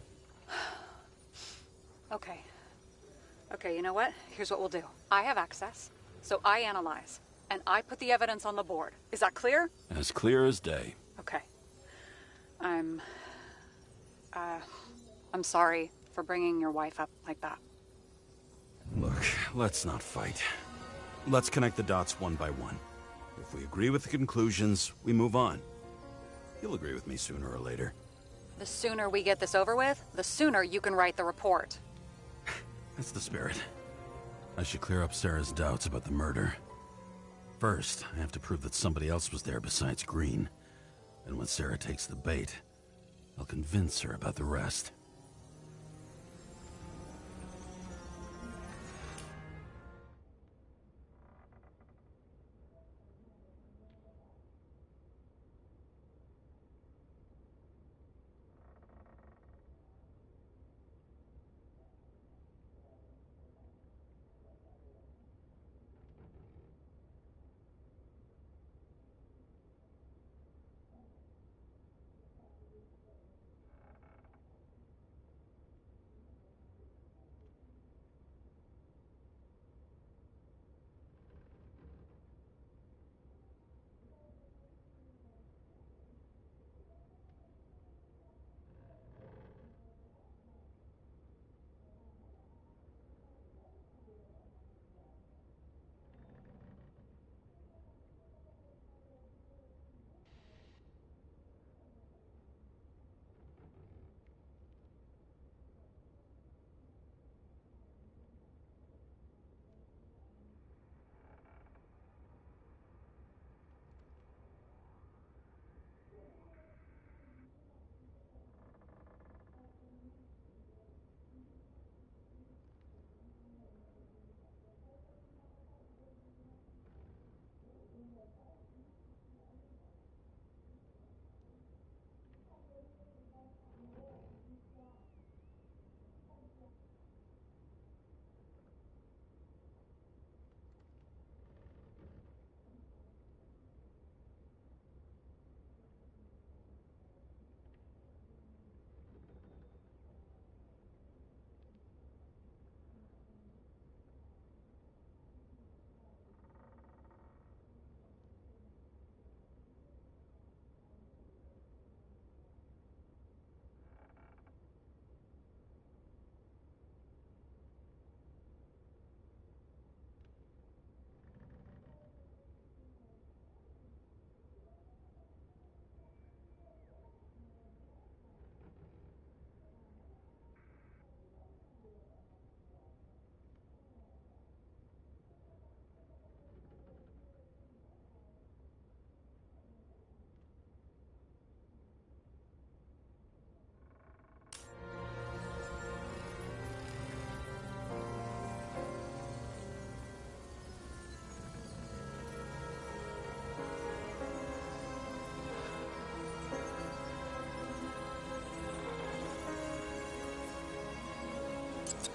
Okay. Okay, you know what? Here's what we'll do. I have access, so I analyze, and I put the evidence on the board. Is that clear? As clear as day. Okay. I'm sorry for bringing your wife up like that. Look, let's not fight. Let's connect the dots one by one. If we agree with the conclusions, we move on. You'll agree with me sooner or later. The sooner we get this over with, the sooner you can write the report. That's the spirit. I should clear up Sarah's doubts about the murder. First, I have to prove that somebody else was there besides Green. And when Sarah takes the bait, I'll convince her about the rest.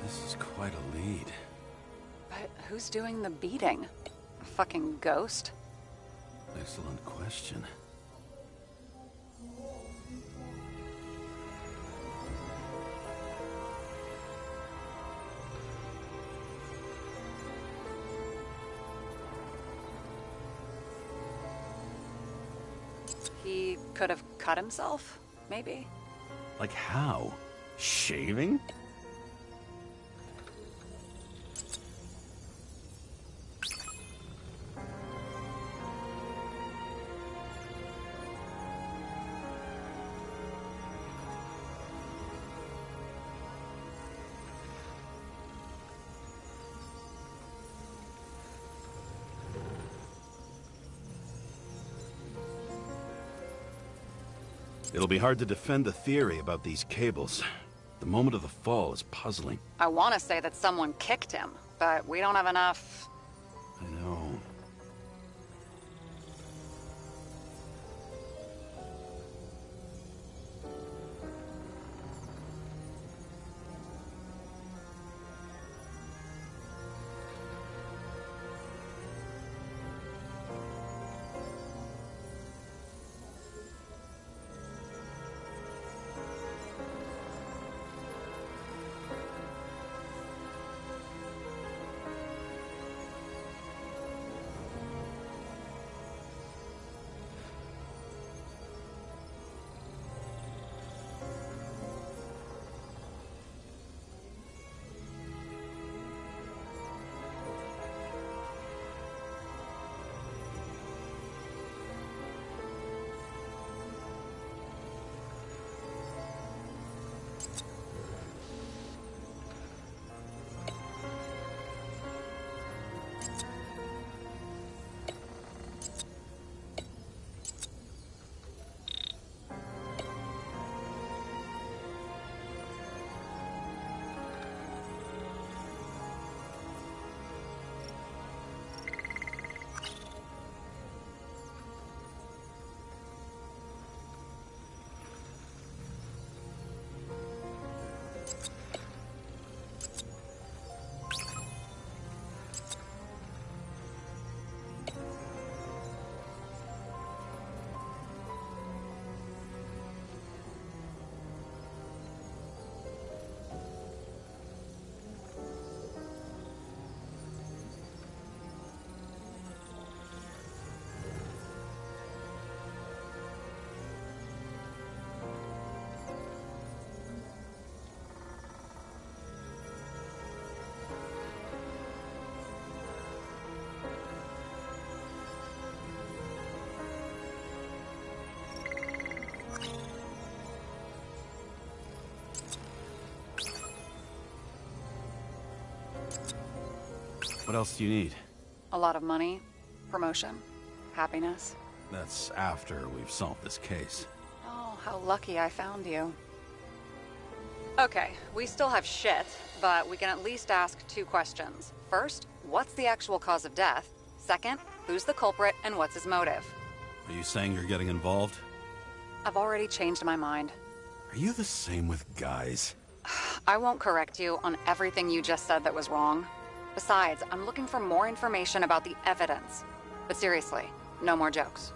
This is quite a lead. But who's doing the beating? A fucking ghost? Excellent question. He could have cut himself, maybe? Like how? Shaving? It'll be hard to defend the theory about these cables. The moment of the fall is puzzling. I want to say that someone kicked him, but we don't have enough... I know. What else do you need? A lot of money, promotion, happiness. That's after we've solved this case. Oh, how lucky I found you. Okay, we still have shit, but we can at least ask 2 questions. First, what's the actual cause of death? Second, who's the culprit and what's his motive? Are you saying you're getting involved? I've already changed my mind. Are you the same with guys? I won't correct you on everything you just said that was wrong. Besides, I'm looking for more information about the evidence. But seriously, no more jokes.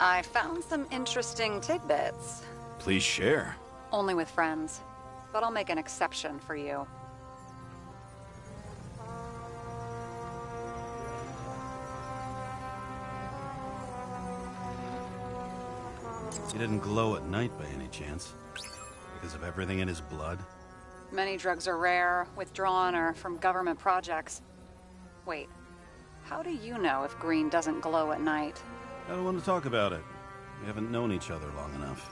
I found some interesting tidbits. Please share. Only with friends. But I'll make an exception for you. He didn't glow at night by any chance? Because of everything in his blood? Many drugs are rare, withdrawn, or from government projects. Wait, how do you know if green doesn't glow at night? I don't want to talk about it. We haven't known each other long enough.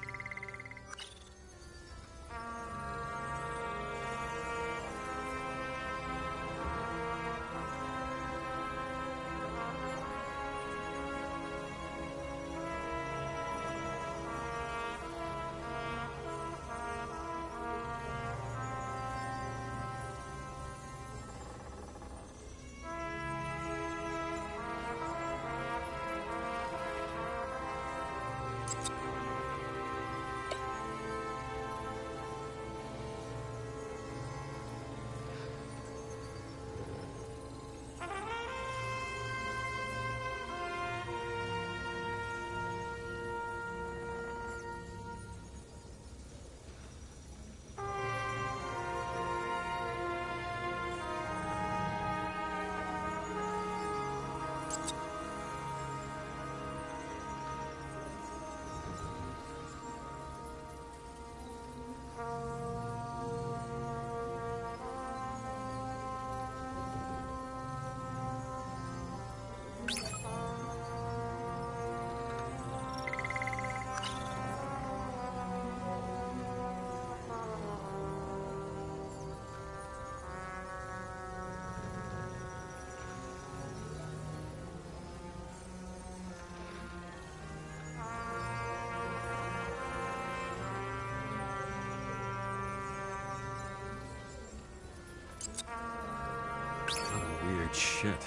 What a weird shit.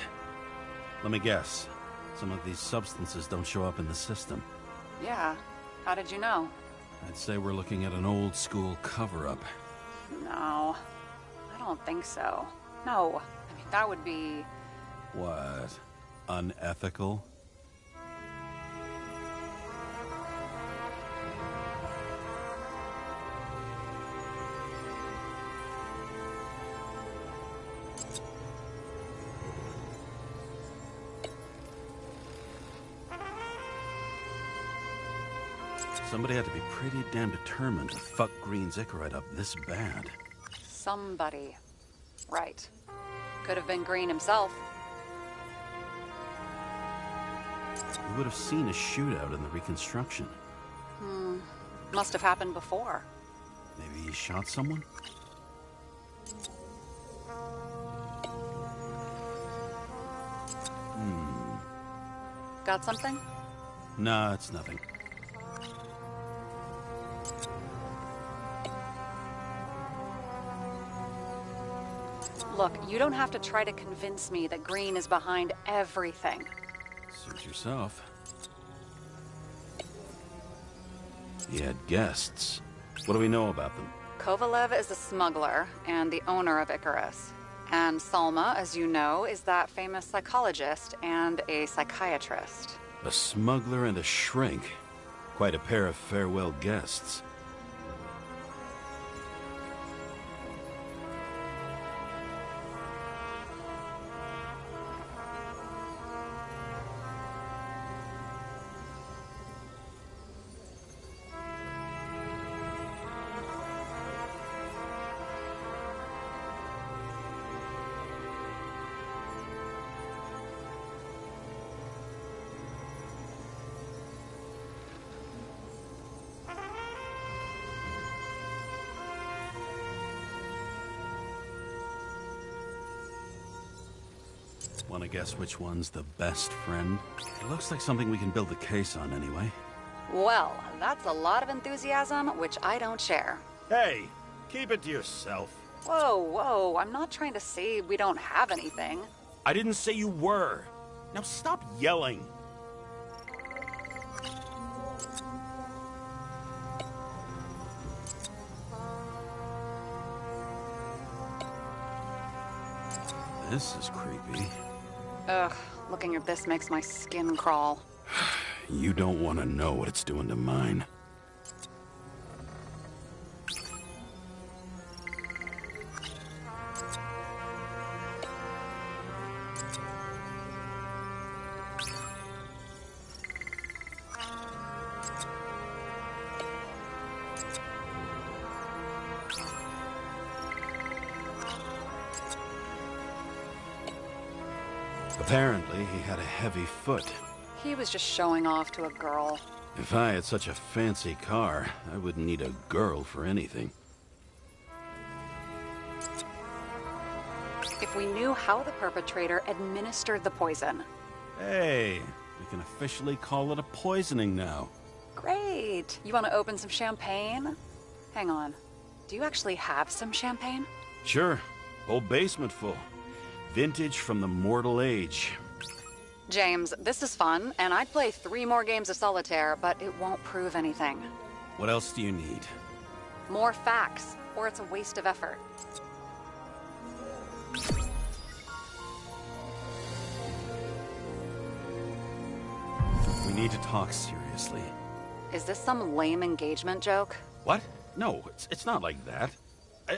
Let me guess. Some of these substances don't show up in the system. Yeah, how did you know? I'd say we're looking at an old-school cover-up. No, I don't think so. No, I mean, that would be... What? Unethical? Somebody had to be pretty damn determined to fuck Green's Icarite up this bad. Somebody. Right. Could have been Green himself. We would have seen a shootout in the reconstruction. Must have happened before. Maybe he shot someone? Got something? Nah, it's nothing. Look, you don't have to try to convince me that Green is behind everything. Suit yourself. He had guests. What do we know about them? Kovalev is a smuggler and the owner of Icarus. And Salma, as you know, is that famous psychologist and a psychiatrist. A smuggler and a shrink. Quite a pair of farewell guests. Want to guess which one's the best friend? It looks like something we can build a case on anyway. Well, that's a lot of enthusiasm, which I don't share. Hey, keep it to yourself. Whoa, whoa, I'm not trying to say we don't have anything. I didn't say you were. Now stop yelling. This is creepy. Ugh, looking at this makes my skin crawl. You don't want to know what it's doing to mine. Apparently, he had a heavy foot. He was just showing off to a girl. If I had such a fancy car, I wouldn't need a girl for anything. If we knew how the perpetrator administered the poison. Hey, we can officially call it a poisoning now. Great. You want to open some champagne? Hang on. Do you actually have some champagne? Sure. Whole basement full. Vintage from the mortal age. James, this is fun, and I'd play 3 more games of solitaire, but it won't prove anything. What else do you need? More facts, or it's a waste of effort. We need to talk seriously. Is this some lame engagement joke? What? No, it's not like that.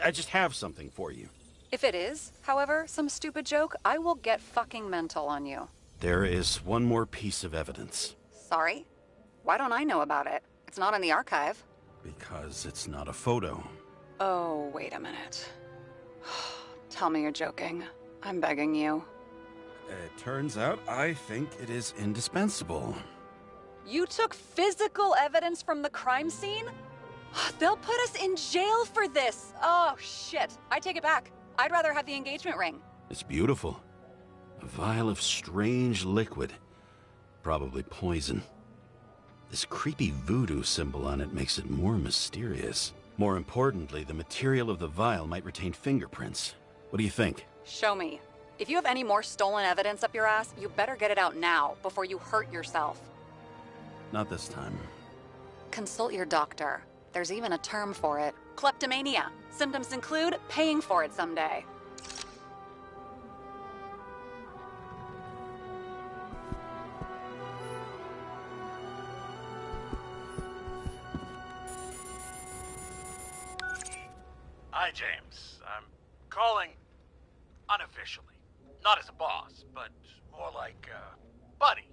I just have something for you. If it is, however, some stupid joke, I will get fucking mental on you. There is one more piece of evidence. Sorry? Why don't I know about it? It's not in the archive. Because it's not a photo. Oh, wait a minute. Tell me you're joking. I'm begging you. It turns out I think it is indispensable. You took physical evidence from the crime scene? They'll put us in jail for this! Oh, shit. I take it back. I'd rather have the engagement ring. It's beautiful. A vial of strange liquid. Probably poison. This creepy voodoo symbol on it makes it more mysterious. More importantly, the material of the vial might retain fingerprints. What do you think? Show me. If you have any more stolen evidence up your ass, you better get it out now, before you hurt yourself. Not this time. Consult your doctor. There's even a term for it. Kleptomania. Symptoms include paying for it someday. Hi, James. I'm calling unofficially. Not as a boss, but more like buddy,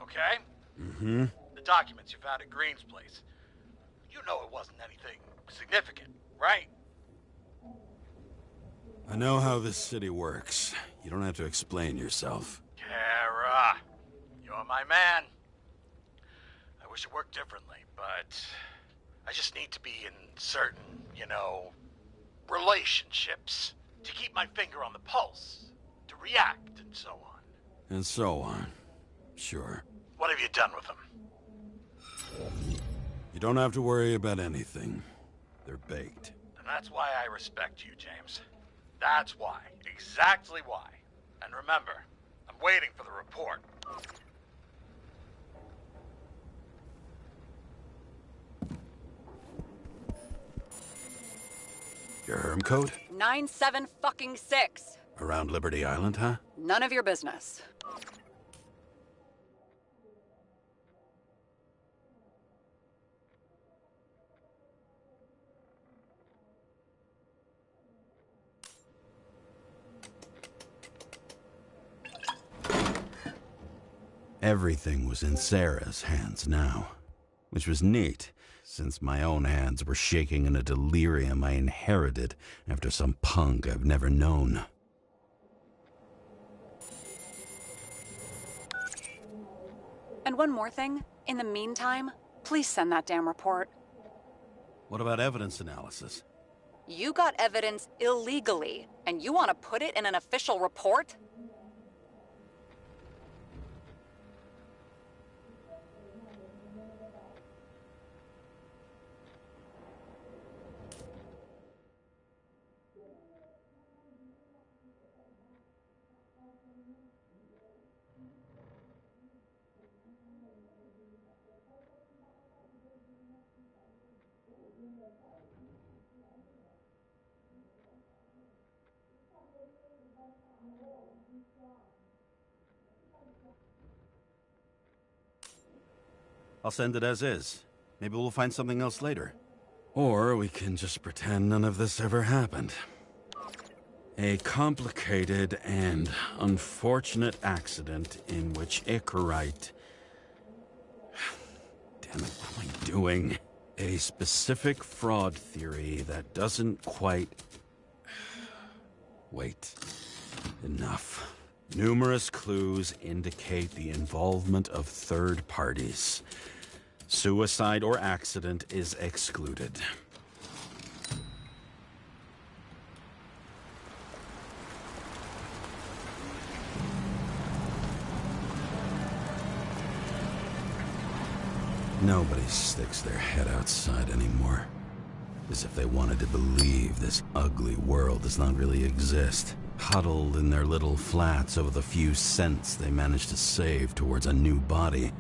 okay? Mm-hmm. The documents you found at Green's place. You know it wasn't anything significant, right? I know how this city works. You don't have to explain yourself. Kara, you're my man. I wish it worked differently, but I just need to be in certain, relationships to keep my finger on the pulse, to react and so on. And so on. Sure. What have you done with them? You don't have to worry about anything. They're baked. And that's why I respect you, James. That's why. Exactly why. And remember, I'm waiting for the report. Your Herm code? 97-fucking-6. Around Liberty Island, huh? None of your business. Everything was in Sarah's hands now, which was neat, since my own hands were shaking in a delirium I inherited after some punk I've never known. And one more thing. In the meantime, please send that damn report. What about evidence analysis? You got evidence illegally, and you want to put it in an official report? I'll send it as is. Maybe we'll find something else later. Or we can just pretend none of this ever happened. A complicated and unfortunate accident in which Icarite... Damn it, what am I doing? A specific fraud theory that doesn't quite... Wait. Enough. Numerous clues indicate the involvement of third parties. Suicide or accident is excluded. Nobody sticks their head outside anymore. As if they wanted to believe this ugly world does not really exist. Huddled in their little flats over the few cents they managed to save towards a new body.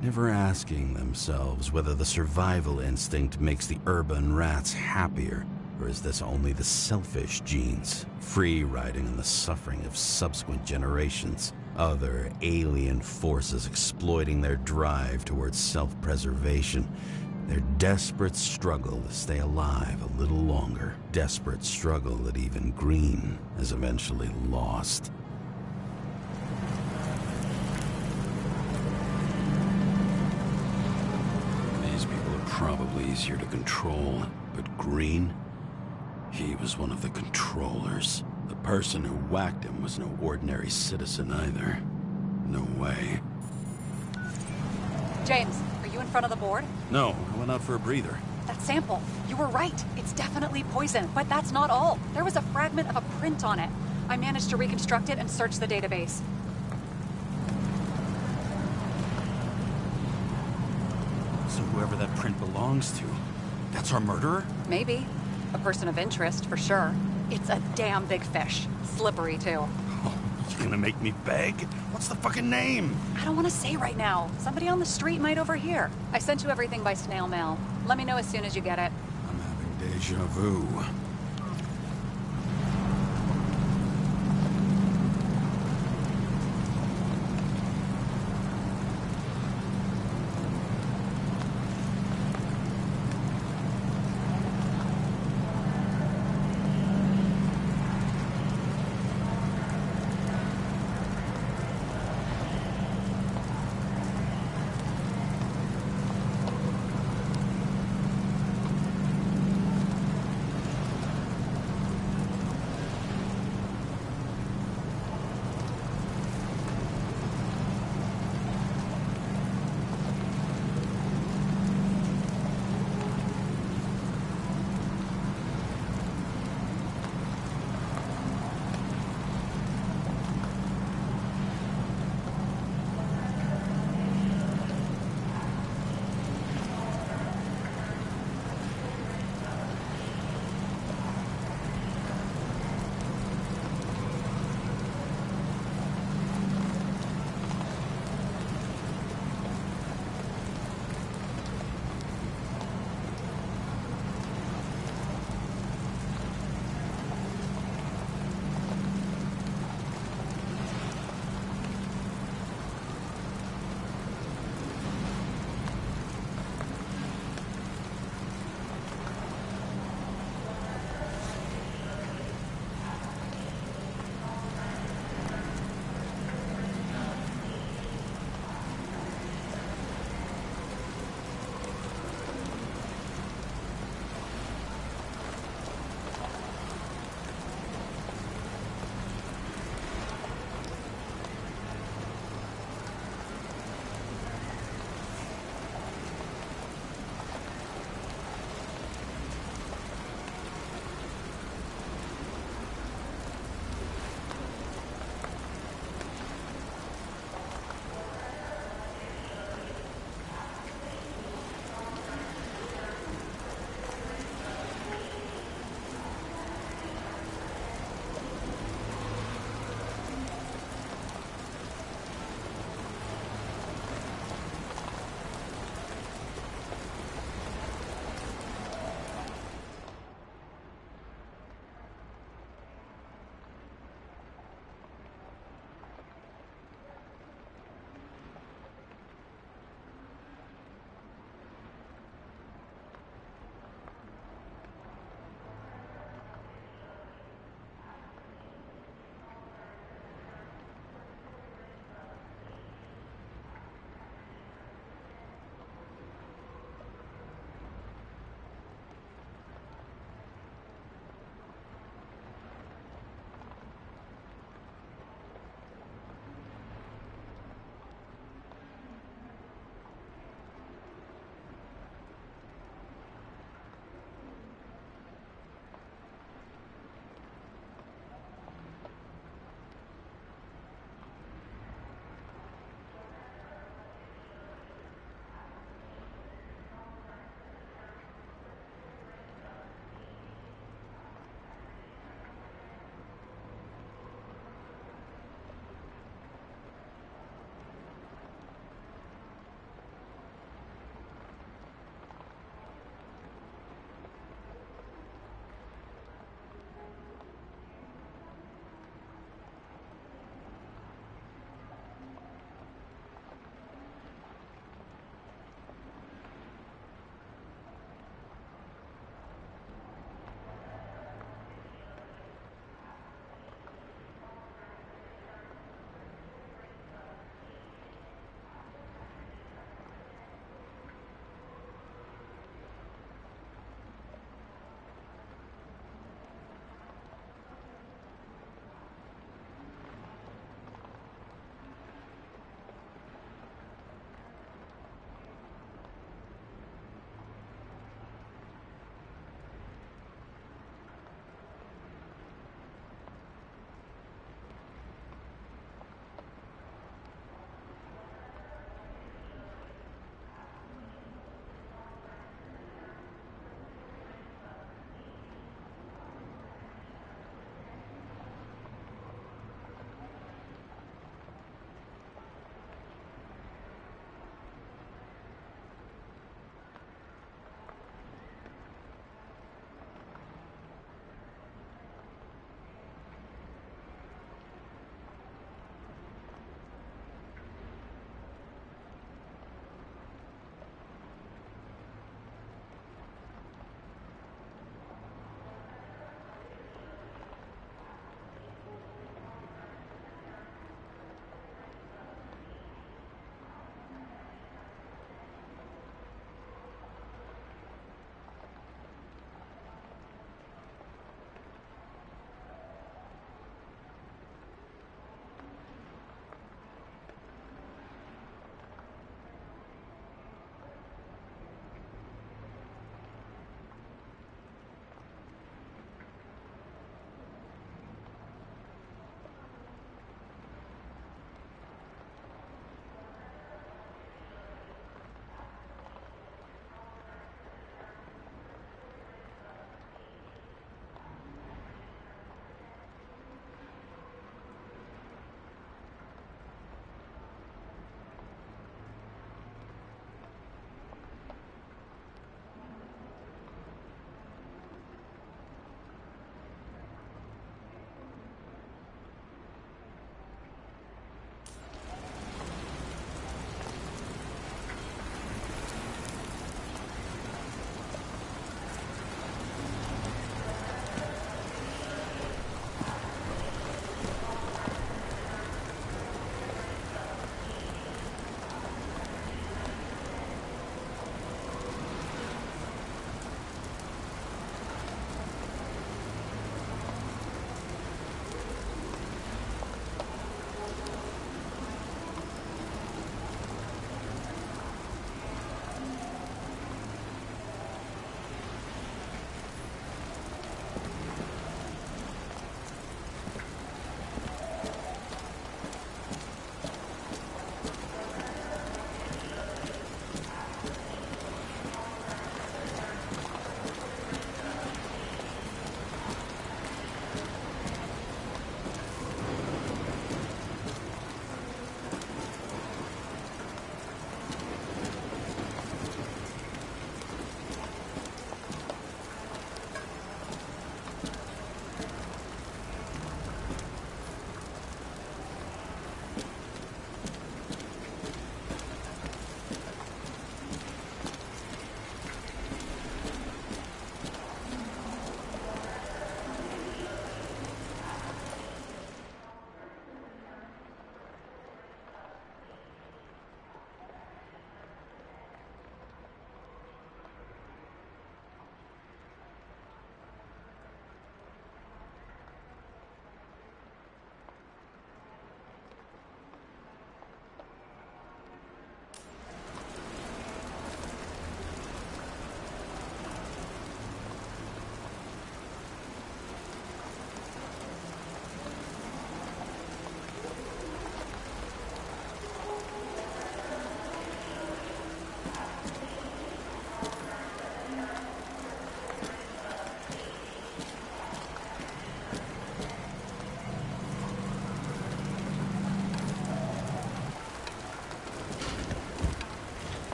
Never asking themselves whether the survival instinct makes the urban rats happier, or is this only the selfish genes, free-riding in the suffering of subsequent generations? Other alien forces exploiting their drive towards self-preservation. Their desperate struggle to stay alive a little longer. Desperate struggle that even Green has eventually lost. These people are probably easier to control, but Green? He was one of the controllers. The person who whacked him was no ordinary citizen either. No way. James, are you in front of the board? No, I went out for a breather. That sample. You were right. It's definitely poison, but that's not all. There was a fragment of a print on it. I managed to reconstruct it and search the database. So whoever that print belongs to, that's our murderer? Maybe. A person of interest, for sure. It's a damn big fish. Slippery, too. Oh, you gonna make me beg? What's the fucking name? I don't want to say right now. Somebody on the street might overhear. I sent you everything by snail mail. Let me know as soon as you get it. I'm having deja vu.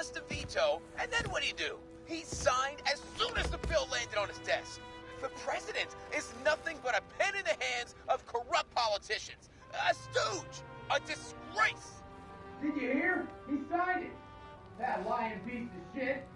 us to veto, and then what do? He signed as soon as the bill landed on his desk. The president is nothing but a pen in the hands of corrupt politicians. A stooge! A disgrace! Did you hear? He signed it. That lying piece of shit.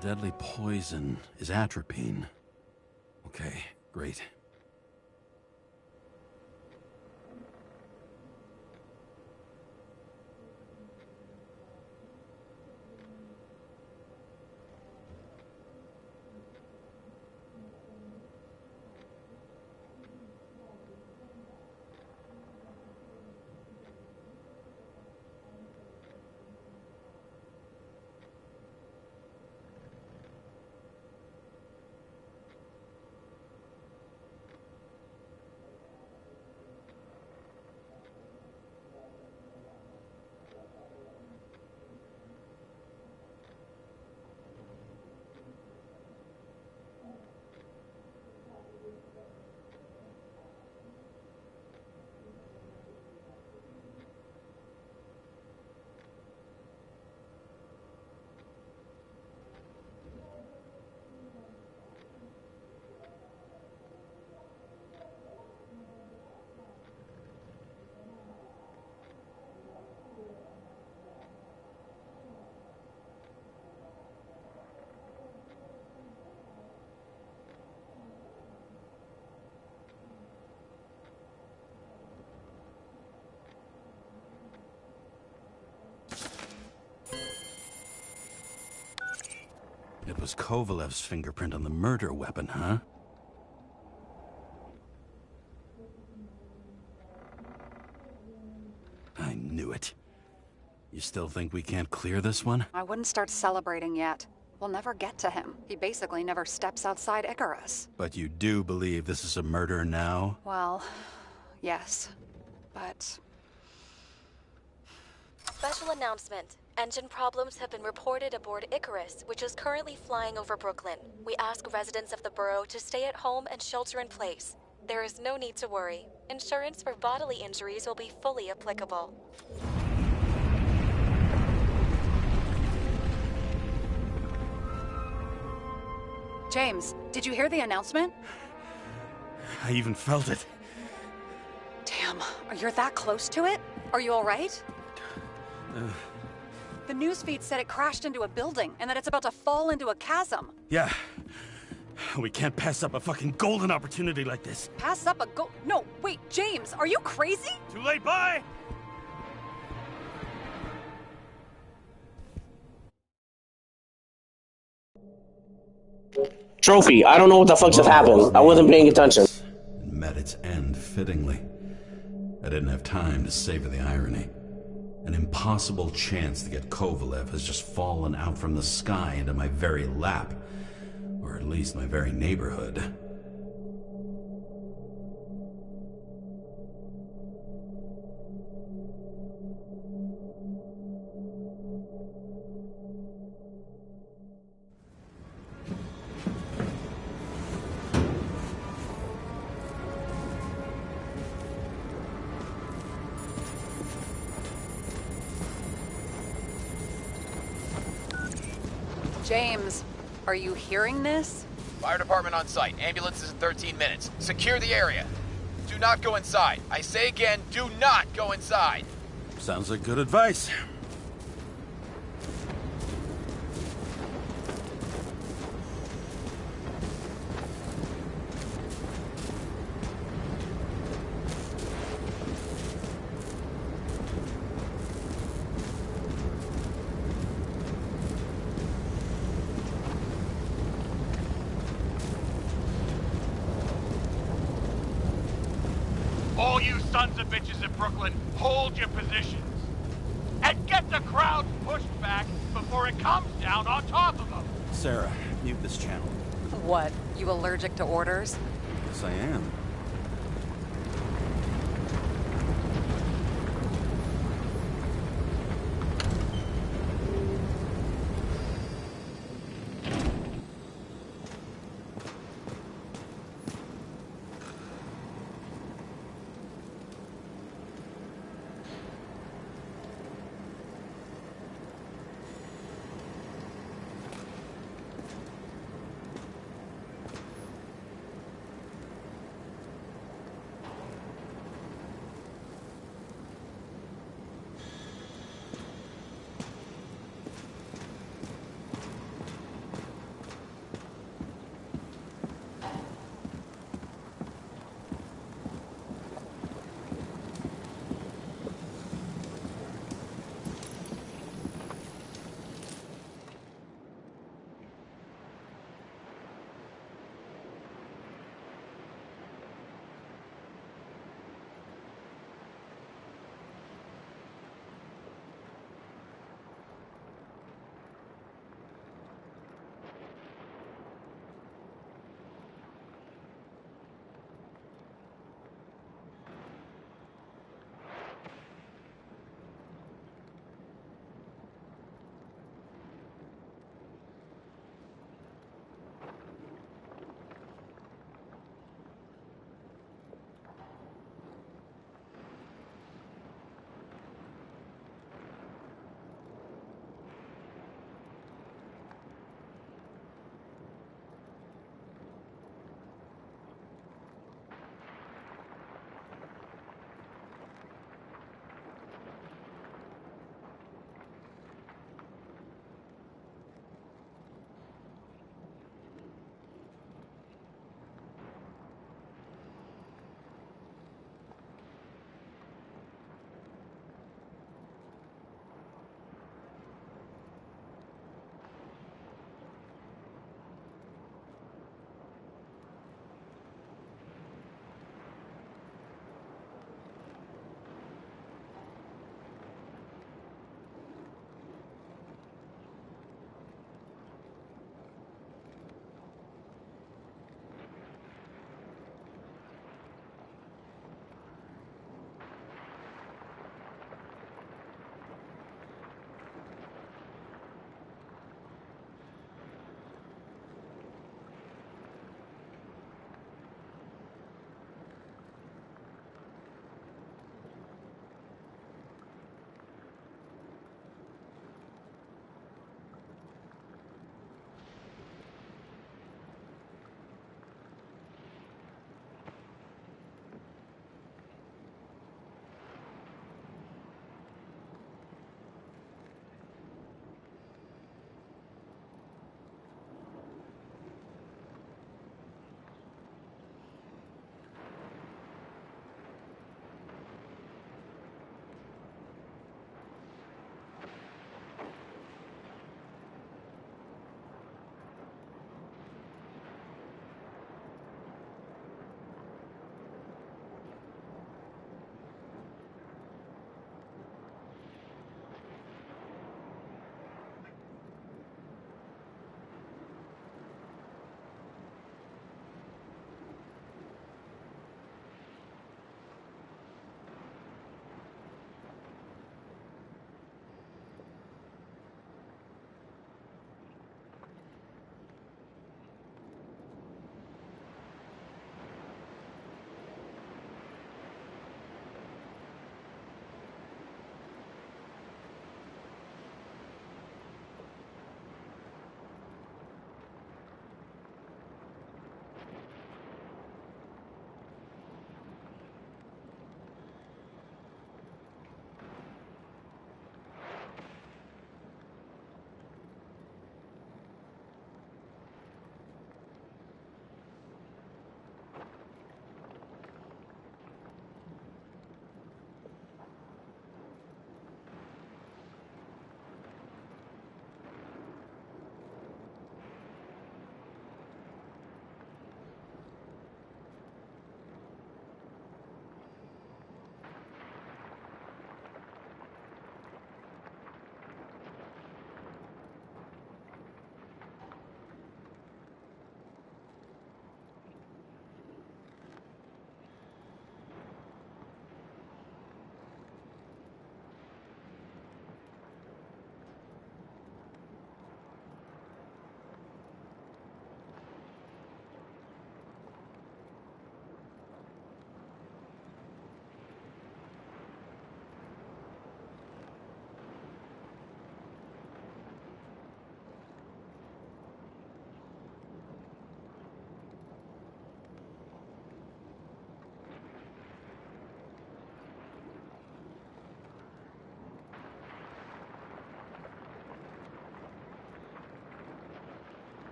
Deadly poison is atropine. Okay, great. It was Kovalev's fingerprint on the murder weapon, huh? I knew it. You still think we can't clear this one? I wouldn't start celebrating yet. We'll never get to him. He basically never steps outside Icarus. But you do believe this is a murder now? Well, yes. But... Special announcement. Engine problems have been reported aboard Icarus, which is currently flying over Brooklyn. We ask residents of the borough to stay at home and shelter in place. There is no need to worry. Insurance for bodily injuries will be fully applicable. James, did you hear the announcement? I even felt it. Damn, you're that close to it? Are you all right? The newsfeed said it crashed into a building and that it's about to fall into a chasm. Yeah. We can't pass up a fucking golden opportunity like this. Pass up a No, wait, James, are you crazy? Too late, bye! Trophy, I don't know what the fuck just happened. I wasn't paying attention. It met its end fittingly. I didn't have time to savor the irony. An impossible chance to get Kovalev has just fallen out from the sky into my very lap. Or at least my very neighborhood. James, are you hearing this? Fire department on site. Ambulances in 13 minutes. Secure the area. Do not go inside. I say again, do not go inside. Sounds like good advice. sons of bitches in Brooklyn, hold your positions. And get the crowd pushed back before it comes down on top of them. Sarah, mute this channel. What? You allergic to orders? Yes, I am.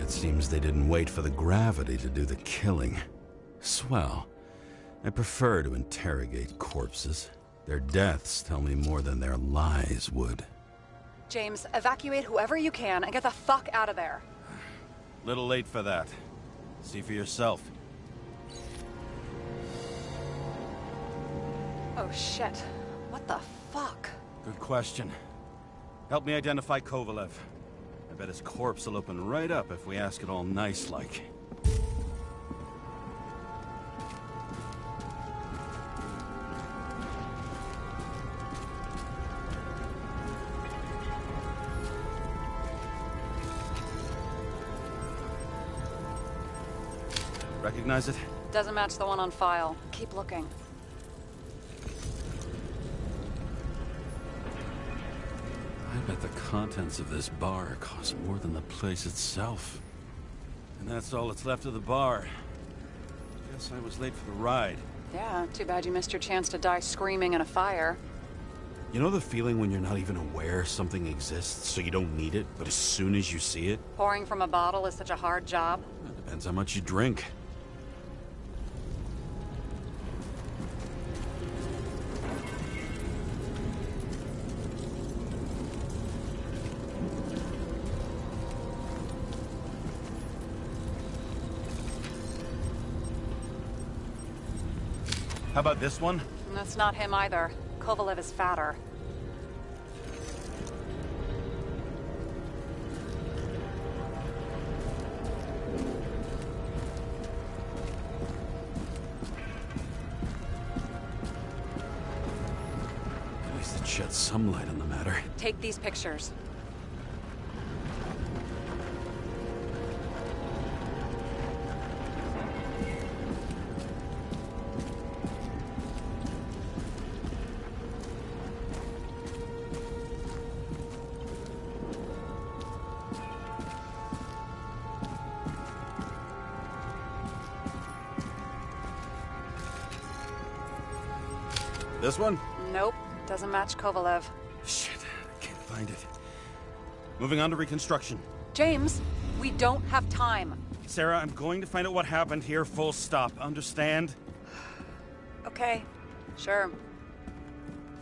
It seems they didn't wait for the gravity to do the killing. Swell. I prefer to interrogate corpses. Their deaths tell me more than their lies would. James, evacuate whoever you can and get the fuck out of there. Little late for that. See for yourself. Oh shit. What the fuck? Good question. Help me identify Kovalev. I bet his corpse will open right up if we ask it all nice-like. Recognize it? Doesn't match the one on file. Keep looking. I bet the contents of this bar cost more than the place itself. And that's all that's left of the bar. Guess I was late for the ride. Yeah, too bad you missed your chance to die screaming in a fire. You know the feeling when you're not even aware something exists, so you don't need it, but as soon as you see it? Pouring from a bottle is such a hard job. It depends how much you drink. How about this one? That's not him either. Kovalev is fatter. At least it sheds some light on the matter. Take these pictures. This one? Nope. Doesn't match Kovalev. Shit, I can't find it. Moving on to reconstruction. James, we don't have time. Sarah, I'm going to find out what happened here, full stop. Understand? Okay. Sure.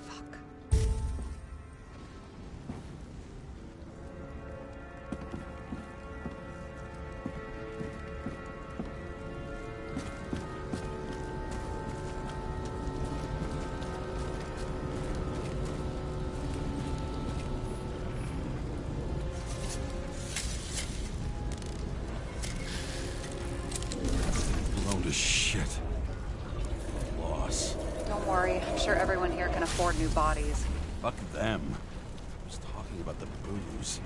Fuck. Blown to shit. Loss. Don't worry. I'm sure everyone here can afford new bodies. Fuck them. I was talking about the booze.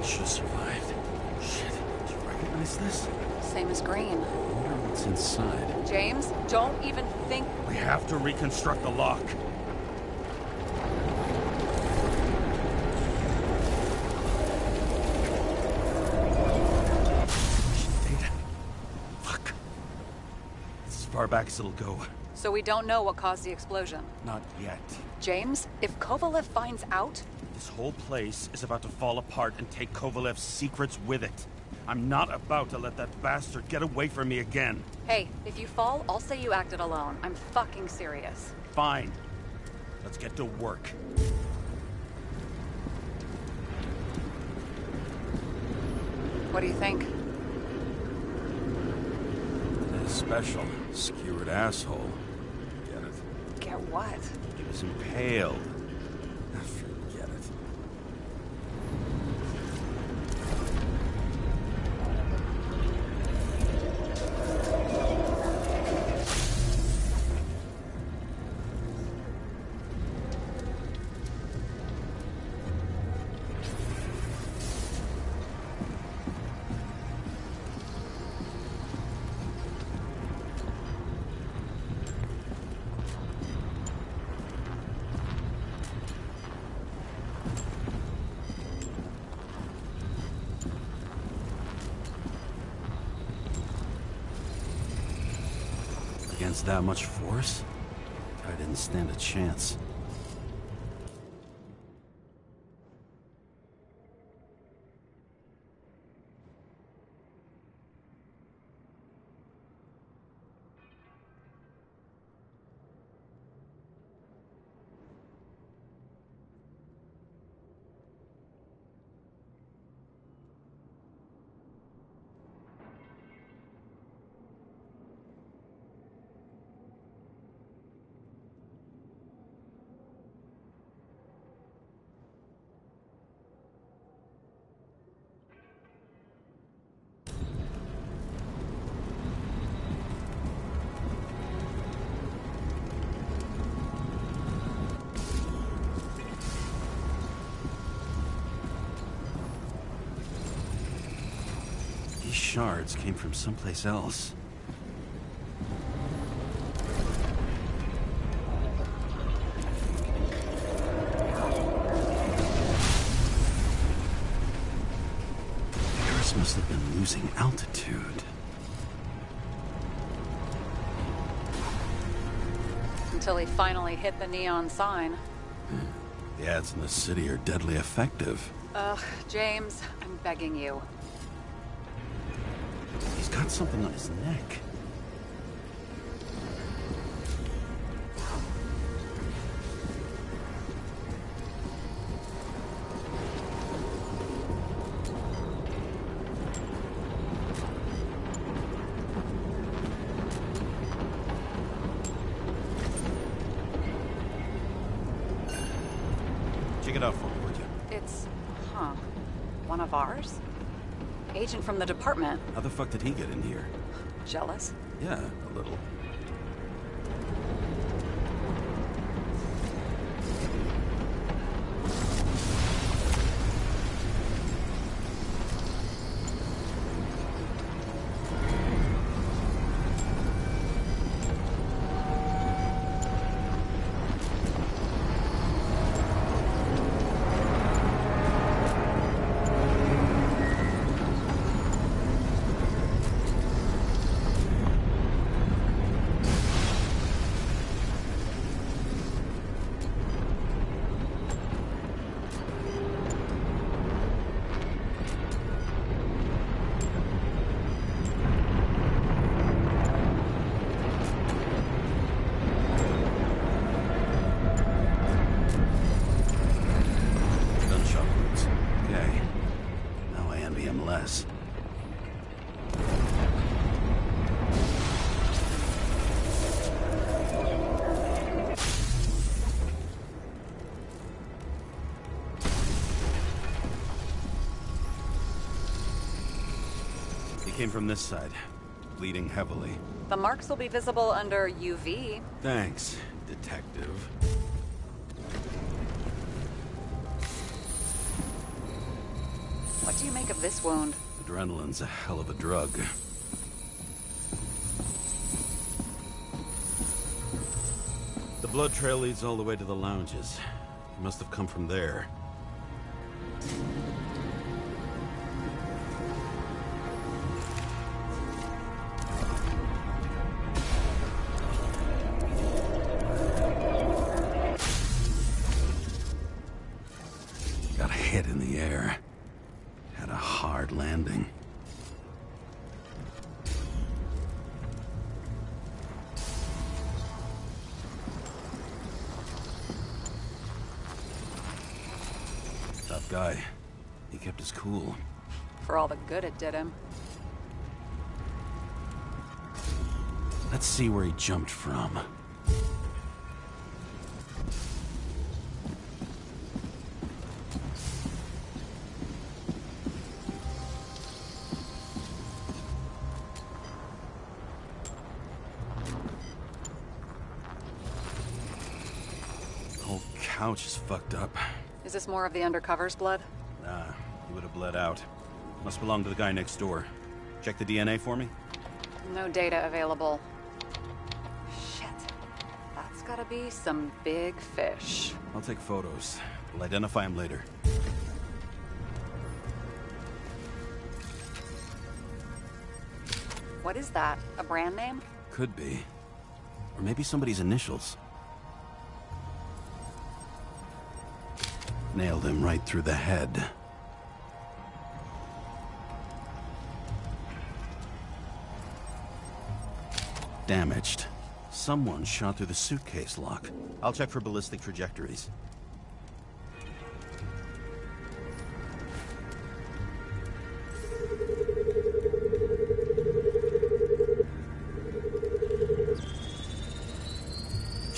Should have survived. Shit, do you recognize this? Same as Green. I wonder what's inside. James, don't even think. We have to reconstruct the lock. Data. Fuck. It's as far back as it'll go. So we don't know what caused the explosion. Not yet. James, if Kovalev finds out... This whole place is about to fall apart and take Kovalev's secrets with it. I'm not about to let that bastard get away from me again. Hey, if you fall, I'll say you acted alone. I'm fucking serious. Fine. Let's get to work. What do you think? It's special. Skewered asshole. Get it? Get what? He was impaled. Forget it. Against that much force, I didn't stand a chance. Shards came from someplace else. Paris must have been losing altitude. Until he finally hit the neon sign. The ads in the city are deadly effective. Ugh, James, I'm begging you. He's got something on his neck. Check it out for me, would you? It's... one of ours? Agent from the department. How the fuck did he get in here? Jealous? Yeah, a little. Came from this side, bleeding heavily. The marks will be visible under UV. Thanks, detective. What do you make of this wound? Adrenaline's a hell of a drug. The blood trail leads all the way to the lounges. He must have come from there. Hit in the air. Had a hard landing. Tough guy. He kept his cool. For all the good it did him. Let's see where he jumped from. couch is fucked up. Is this more of the undercover's blood? Nah, he would have bled out. Must belong to the guy next door. Check the DNA for me? No data available. Shit. That's gotta be some big fish. I'll take photos. We'll identify him later. What is that? A brand name? Could be. Or maybe somebody's initials. Nailed him right through the head. Damaged. Someone shot through the suitcase lock. I'll check for ballistic trajectories.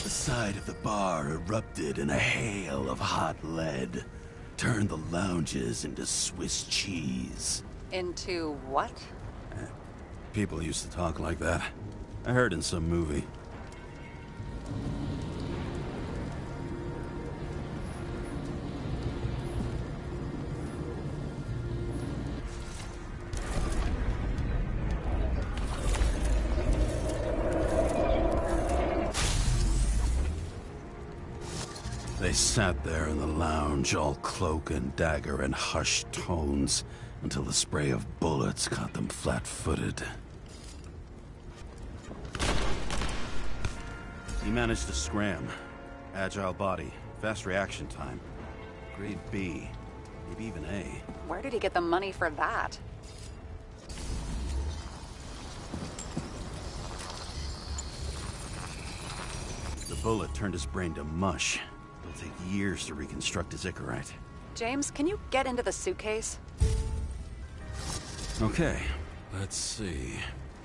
The side of the bar erupted in a hail of hot lead. Turned the lounges into Swiss cheese. Into what? People used to talk like that. I heard in some movie. They sat there in the lounge, all cloak and dagger and hushed tones, until the spray of bullets caught them flat-footed. He managed to scram. Agile body, fast reaction time. Grade B, maybe even A. Where did he get the money for that? The bullet turned his brain to mush. It'll take years to reconstruct his Icarite. James, can you get into the suitcase? Okay, let's see.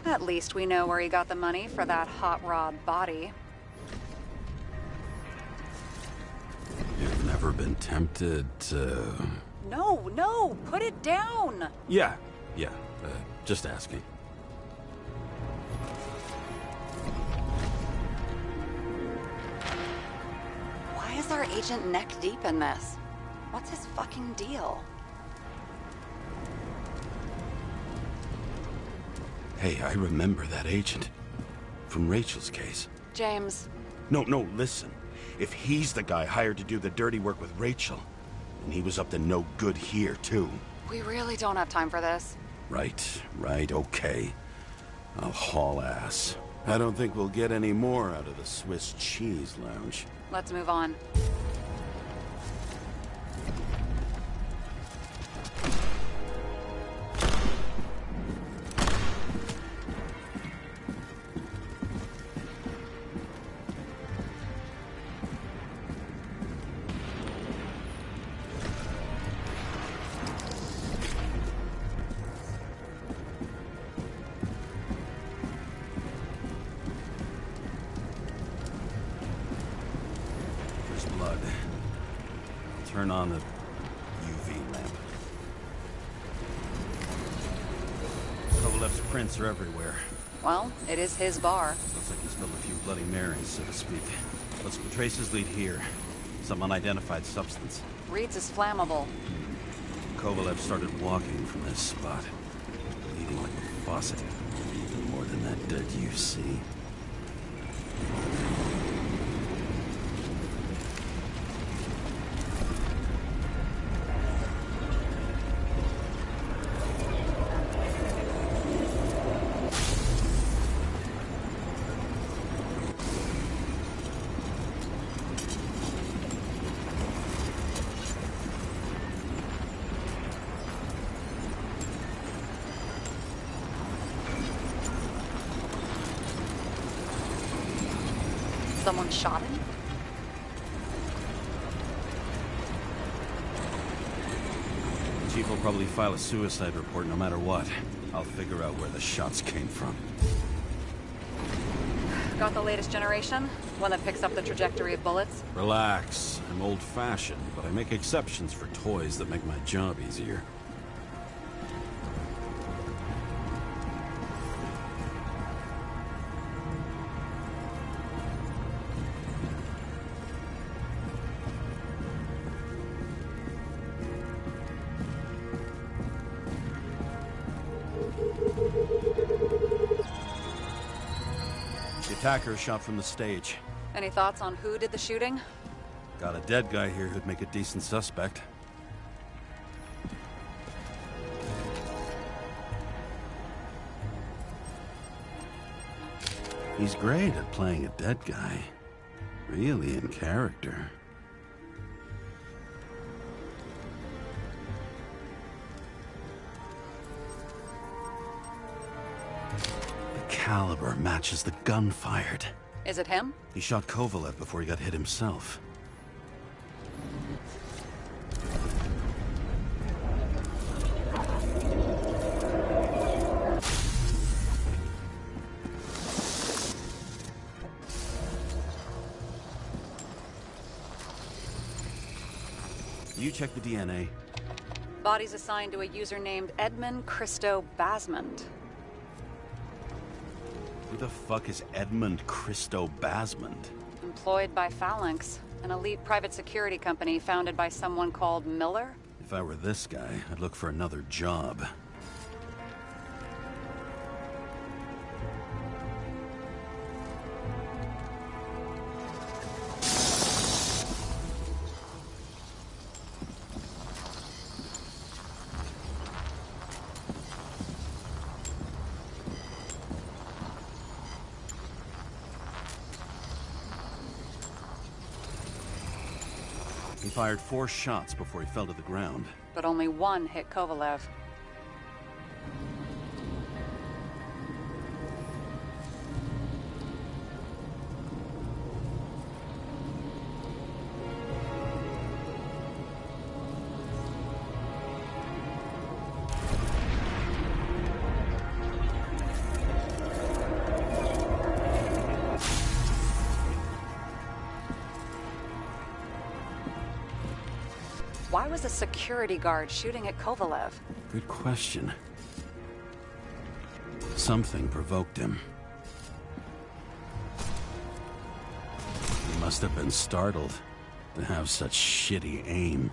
At least we know where he got the money for that hot rod body. You've never been tempted to... No, put it down! Yeah, just asking. Why is our agent neck deep in this? What's his fucking deal? Hey, I remember that agent. From Rachel's case. James. No, listen. If he's the guy hired to do the dirty work with Rachel, and he was up to no good here, too. We really don't have time for this. Right, okay. I'll haul ass. I don't think we'll get any more out of the Swiss cheese lounge. Let's move on. Blood. Turn on the UV lamp. Kovalev's prints are everywhere. Well, it is his bar. Looks like he spilled a few Bloody Marys, so to speak. Let's trace his lead here. Some unidentified substance. Reed's is flammable. Kovalev started walking from this spot. Bleeding like a faucet. Even more than that dirt you see. Someone shot him? Chief will probably file a suicide report no matter what. I'll figure out where the shots came from. Got the latest generation? One that picks up the trajectory of bullets? Relax. I'm old-fashioned, but I make exceptions for toys that make my job easier. The attacker shot from the stage. Any thoughts on who did the shooting? Got a dead guy here who'd make a decent suspect. He's great at playing a dead guy. Really in character. The caliber matches the gun fired. Is it him? He shot Kovalev before he got hit himself. You check the DNA. Body's assigned to a user named Edmund Christo Basmond. Who the fuck is Edmund Christo Basmond? Employed by Phalanx, an elite private security company founded by someone called Miller. If I were this guy, I'd look for another job. He fired 4 shots before he fell to the ground. But only one hit Kovalev. Why was a security guard shooting at Kovalev? Good question. Something provoked him. He must have been startled to have such shitty aim.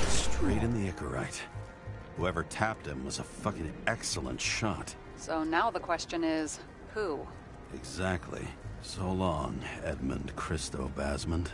Straight in the Icarite. Whoever tapped him was a fucking excellent shot. So now the question is, who? Exactly. So long, Edmund Christo Basmond.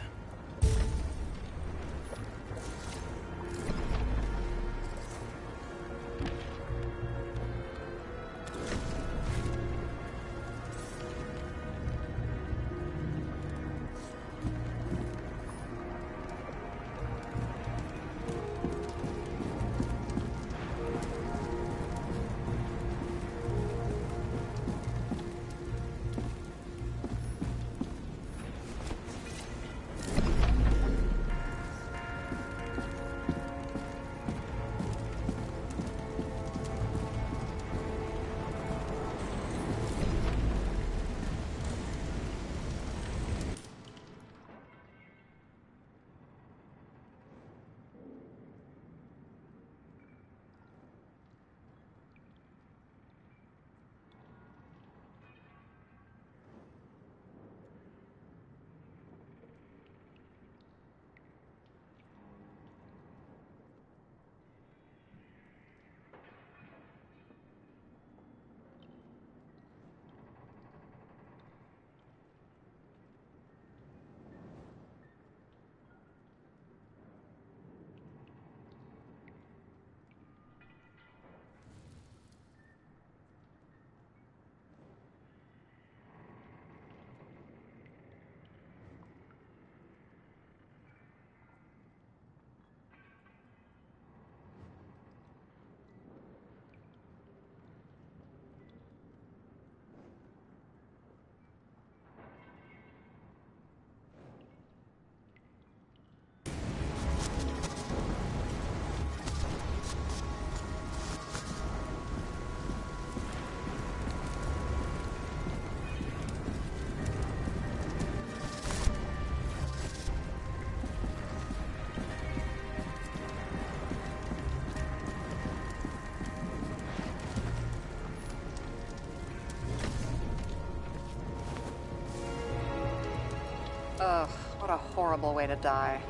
What a horrible way to die.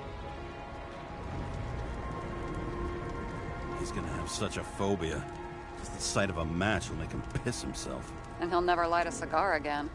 He's gonna have such a phobia. Just the sight of a match will make him piss himself. And he'll never light a cigar again.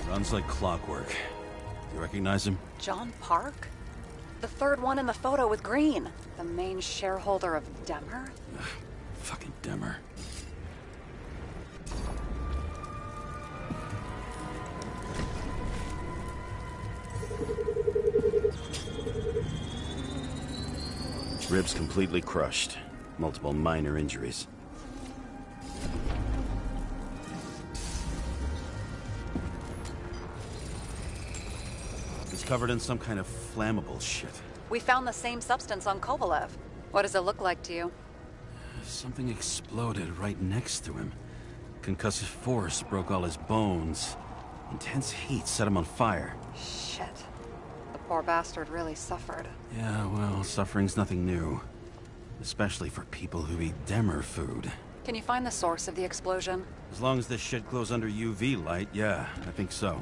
Runs like clockwork. You recognize him? John Park? The third one in the photo with Green. The main shareholder of Demmer? Ugh, fucking Demmer. Ribs completely crushed. Multiple minor injuries. Covered in some kind of flammable shit. We found the same substance on Kovalev. What does it look like to you? Something exploded right next to him. Concussive force broke all his bones. Intense heat set him on fire. Shit. The poor bastard really suffered. Yeah, well, suffering's nothing new. Especially for people who eat Demmer food. Can you find the source of the explosion? As long as this shit glows under UV light, yeah, I think so.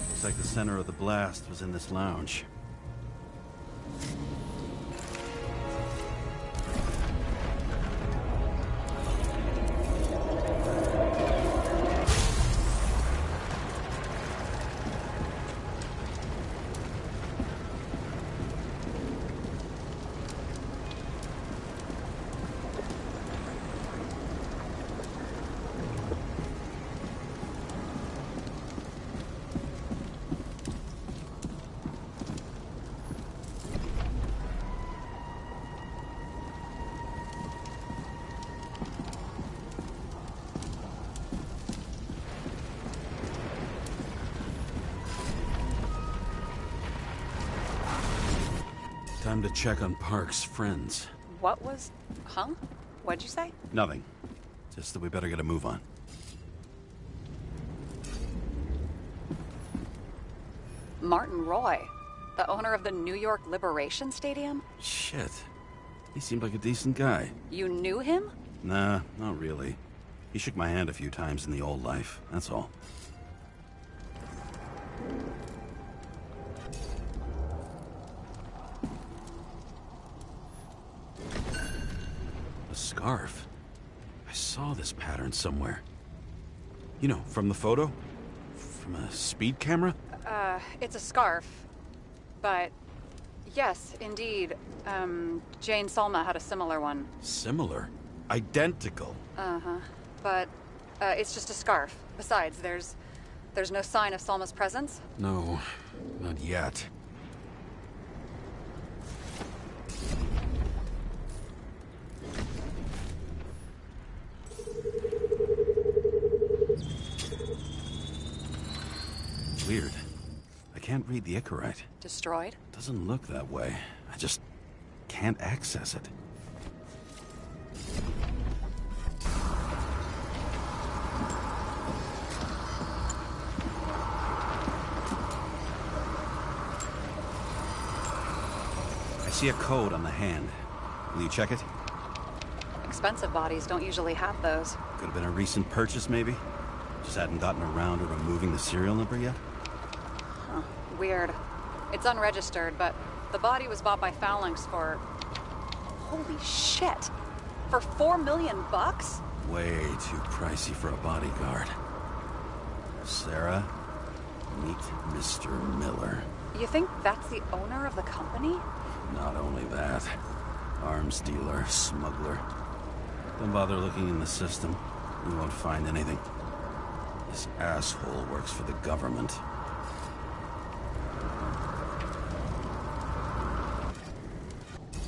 Looks like the center of the blast was in this lounge. Time to check on Park's friends. What was... Huh? What'd you say? Nothing. Just that we better get a move on. Martin Roy, the owner of the New York Liberation Stadium? Shit. He seemed like a decent guy. You knew him? Nah, not really. He shook my hand a few times in the old life, that's all. A scarf. I saw this pattern somewhere. You know, from the photo? From a speed camera? It's a scarf. But, yes, indeed. Jane Salma had a similar one. Similar? Identical? Uh-huh. But, it's just a scarf. Besides, there's no sign of Salma's presence? No, not yet. Weird. I can't read the Icarite. Destroyed? Doesn't look that way. I just can't access it. I see a code on the hand. Will you check it? Expensive bodies don't usually have those. Could have been a recent purchase, maybe? Just hadn't gotten around to removing the serial number yet? Huh. Weird. It's unregistered, but the body was bought by Phalanx for... Holy shit! For $4 million bucks? Way too pricey for a bodyguard. Sarah, meet Mr. Miller. You think that's the owner of the company? Not only that. Arms dealer, smuggler. Don't bother looking in the system. You won't find anything. This asshole works for the government.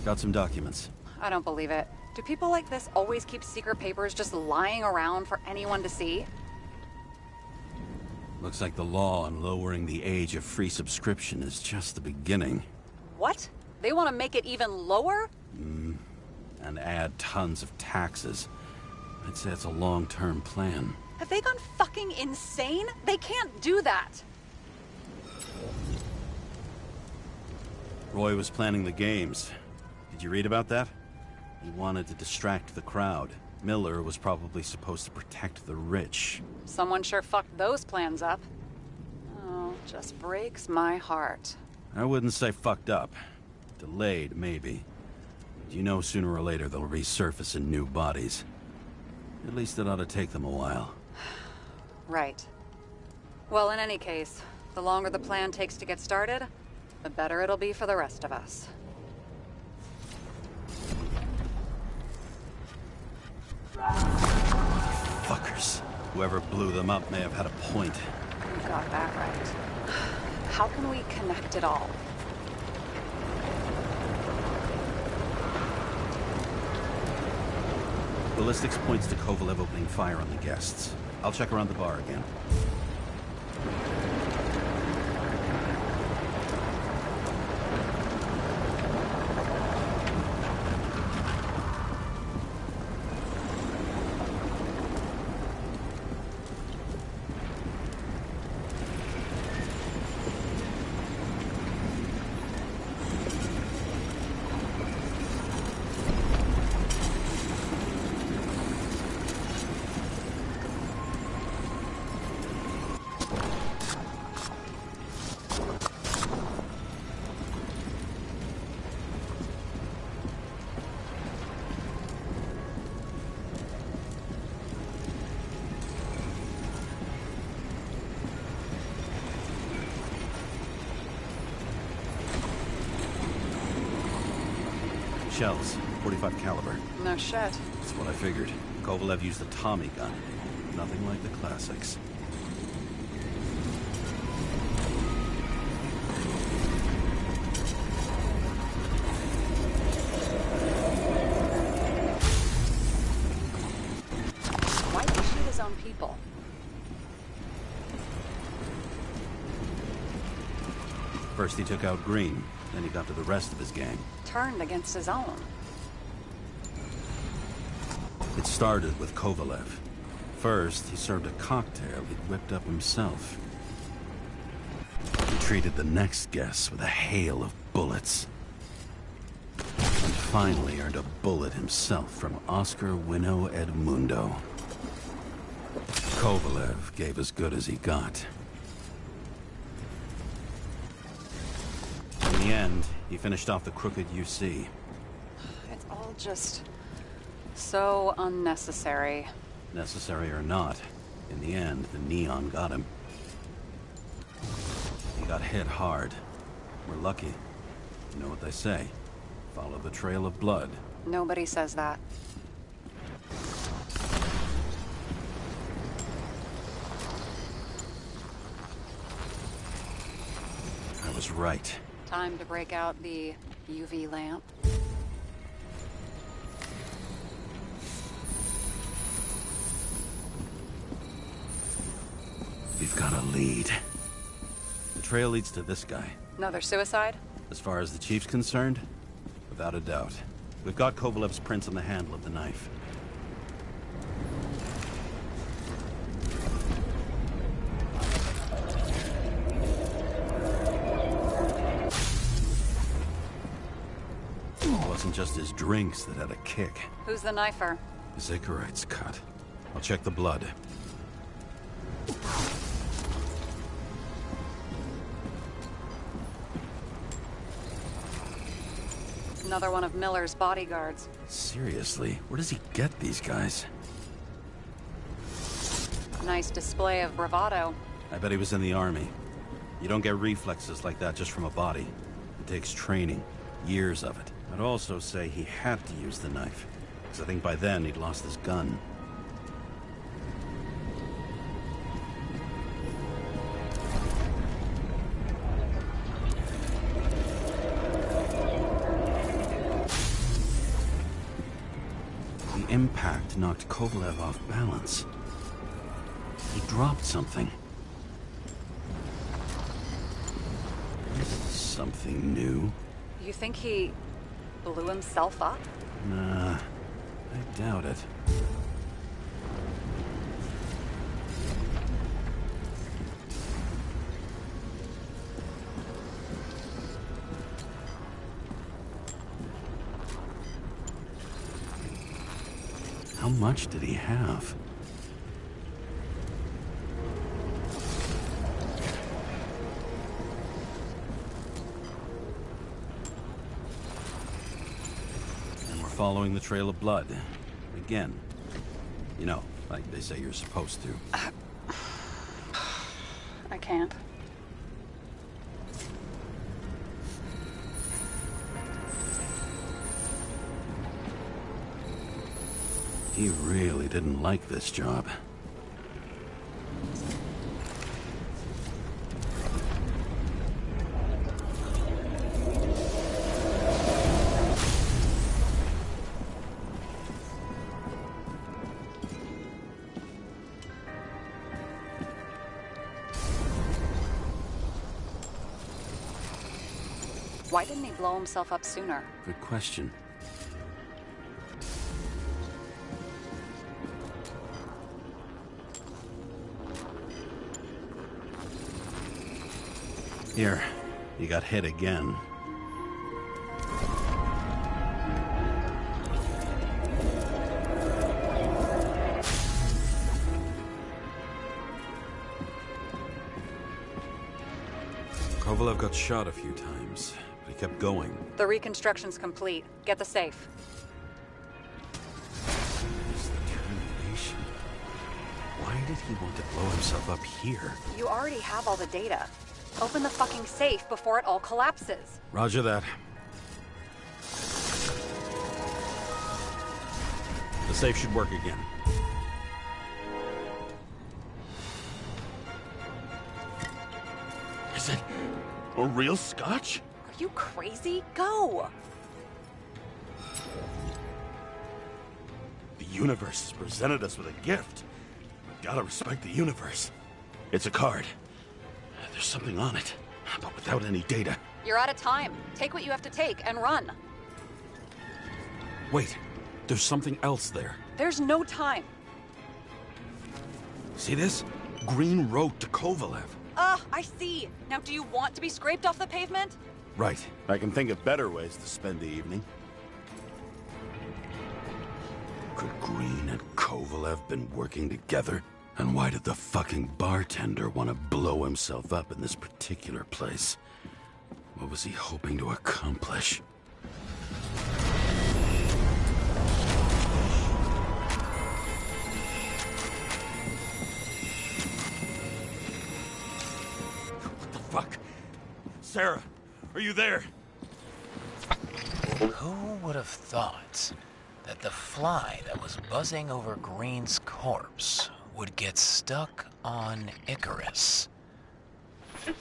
Got some documents. I don't believe it. Do people like this always keep secret papers just lying around for anyone to see? Looks like the law on lowering the age of free subscription is just the beginning. What? They want to make it even lower? And add tons of taxes. I'd say it's a long-term plan. Have they gone fucking insane? They can't do that! Roy was planning the games. Did you read about that? He wanted to distract the crowd. Miller was probably supposed to protect the rich. Someone sure fucked those plans up. Oh, just breaks my heart. I wouldn't say fucked up. Delayed, maybe. But you know sooner or later they'll resurface in new bodies. At least it ought to take them a while. Right. Well, in any case, the longer the plan takes to get started, the better it'll be for the rest of us. Fuckers. Whoever blew them up may have had a point. You got that right. How can we connect it all? Ballistics points to Kovalev opening fire on the guests. I'll check around the bar again. Shells, 45 caliber. No shit. That's what I figured. Kovalev used a Tommy gun. Nothing like the classics. Why did he shoot his own people? First he took out Green, then he got to the rest of his gang. Turned against his own. It started with Kovalev. First, he served a cocktail he'd whipped up himself. He treated the next guest with a hail of bullets. And finally earned a bullet himself from Oscar Winnow Edmundo. Kovalev gave as good as he got. In the end, he finished off the crooked UC. It's all just so unnecessary. Necessary or not, in the end, the neon got him. He got hit hard. We're lucky. You know what they say. Follow the trail of blood. Nobody says that. I was right. Time to break out the UV lamp. We've got a lead. The trail leads to this guy. Another suicide? As far as the chief's concerned, without a doubt. We've got Kovalev's prints on the handle of the knife. It wasn't just his drinks that had a kick. Who's the knifer? Zacharites cut. I'll check the blood. Another one of Miller's bodyguards. Seriously, where does he get these guys? Nice display of bravado. I bet he was in the army. You don't get reflexes like that just from a body. It takes training, years of it. I'd also say he had to use the knife, because I think by then he'd lost his gun. The impact knocked Kovalev off balance. He dropped something. This is something new. You think he blew himself up? Nah, I doubt it. How much did he have? And we're following the trail of blood. Again. You know, like they say you're supposed to. I can't. He really didn't like this job. Why didn't he blow himself up sooner? Good question. Here, you got hit again. Kovalev got shot a few times, but he kept going. The reconstruction's complete. Get the safe. This determination. Why did he want to blow himself up here? You already have all the data. Open the fucking safe before it all collapses. Roger that. The safe should work again. Is it a real scotch? Are you crazy? Go! The universe has presented us with a gift. We gotta respect the universe. It's a card. There's something on it, but without any data. You're out of time. Take what you have to take and run. Wait, there's something else there. There's no time. See this? Green wrote to Kovalev. I see. Now, do you want to be scraped off the pavement? Right. I can think of better ways to spend the evening. Could Green and Kovalev been working together? And why did the fucking bartender want to blow himself up in this particular place? What was he hoping to accomplish? What the fuck? Sarah, are you there? Who would have thought that the fly that was buzzing over Green's corpse would get stuck on Icarus?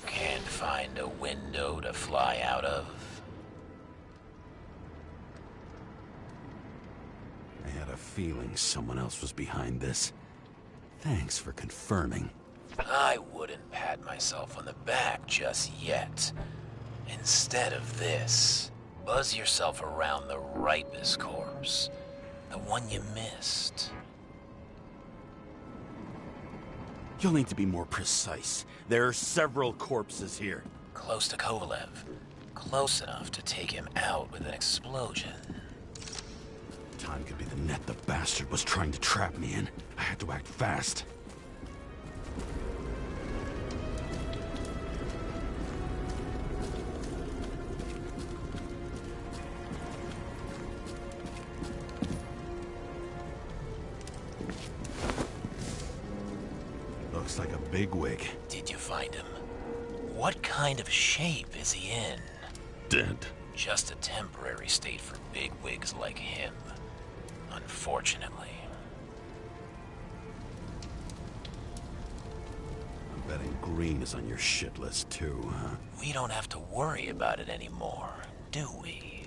Can't find a window to fly out of. I had a feeling someone else was behind this. Thanks for confirming. I wouldn't pat myself on the back just yet. Instead of this, buzz yourself around the Ripus corpse. The one you missed. You'll need to be more precise. There are several corpses here. Close to Kovalev. Close enough to take him out with an explosion. Time could be the net the bastard was trying to trap me in. I had to act fast. Looks like a bigwig. Did you find him? What kind of shape is he in? Dead. Just a temporary state for bigwigs like him, unfortunately. I'm betting Green is on your shit list too, huh? We don't have to worry about it anymore, do we?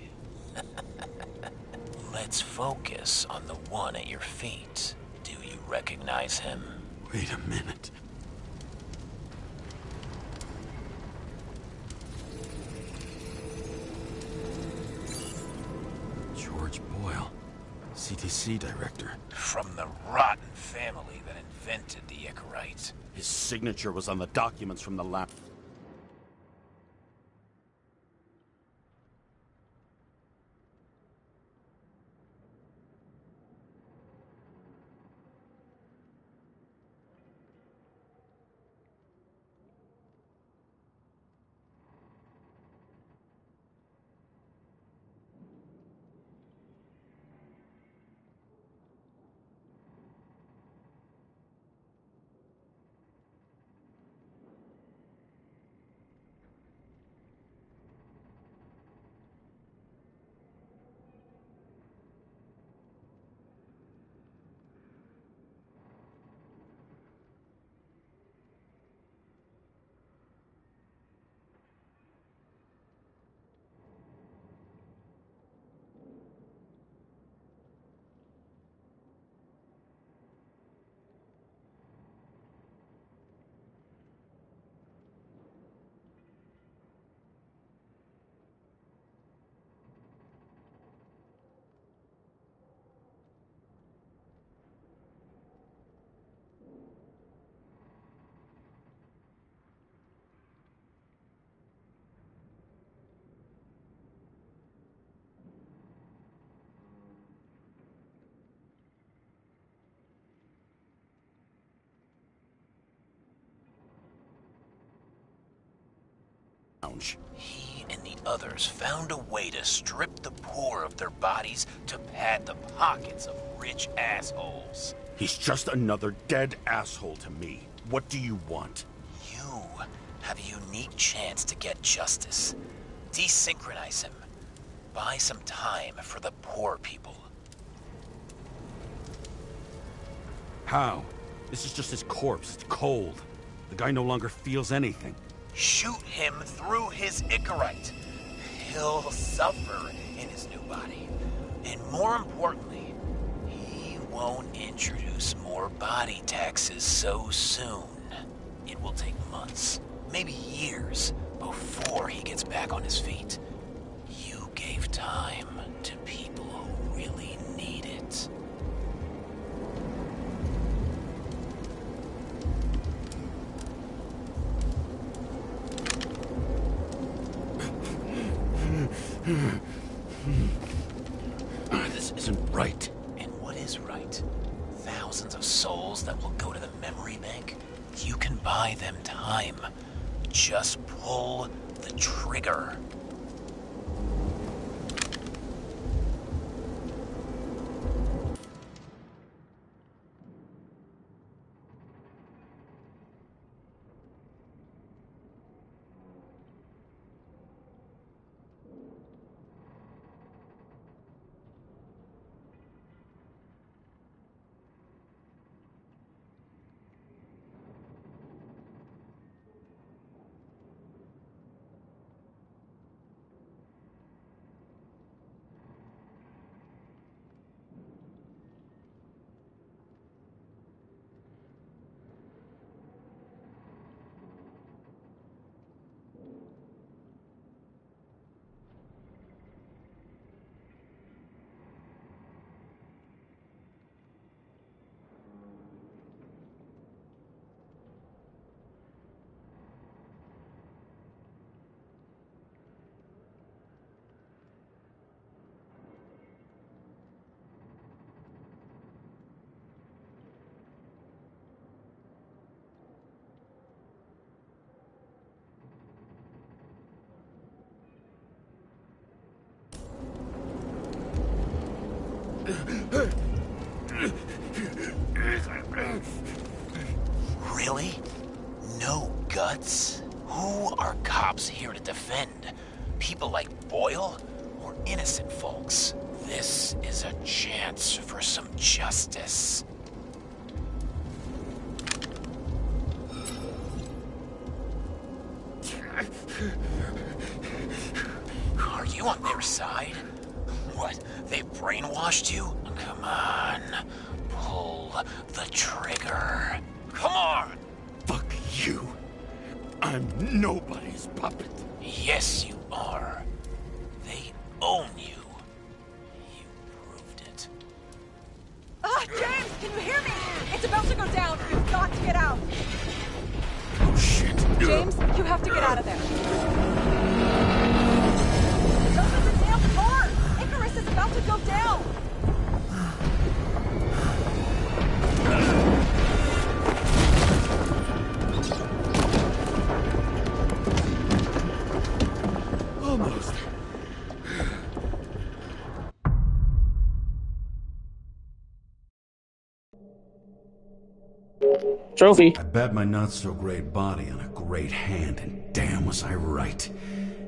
Let's focus on the one at your feet. Do you recognize him? Wait a minute. George Boyle, CTC director. From the rotten family that invented the Icarite. His signature was on the documents from the lab. He and the others found a way to strip the poor of their bodies to pad the pockets of rich assholes. He's just another dead asshole to me. What do you want? You have a unique chance to get justice. Desynchronize him. Buy some time for the poor people. How? This is just his corpse. It's cold. The guy no longer feels anything. Shoot him through his Icarite. He'll suffer in his new body. And more importantly, he won't introduce more body taxes so soon. It will take months, maybe years, before he gets back on his feet. You gave time to people who really need it. This isn't right. And what is right? Thousands of souls that will go to the memory bank? You can buy them time. Just pull the trigger. Really? No guts? Who are cops here to defend? People like Boyle or innocent folks? This is a chance for some justice. Are you on their side? What, they brainwashed you? Come on, pull the trigger. Come on! Fuck you. I'm nobody's puppet. Yes, you are. They own you. You proved it. Ah, James, can you hear me? It's about to go down. You've got to get out. Oh, shit. James, you have to get out of there. Jump in the damn car! Icarus is about to go down! Almost. Trophy. I bet my not-so-great body on a great hand, and damn was I right.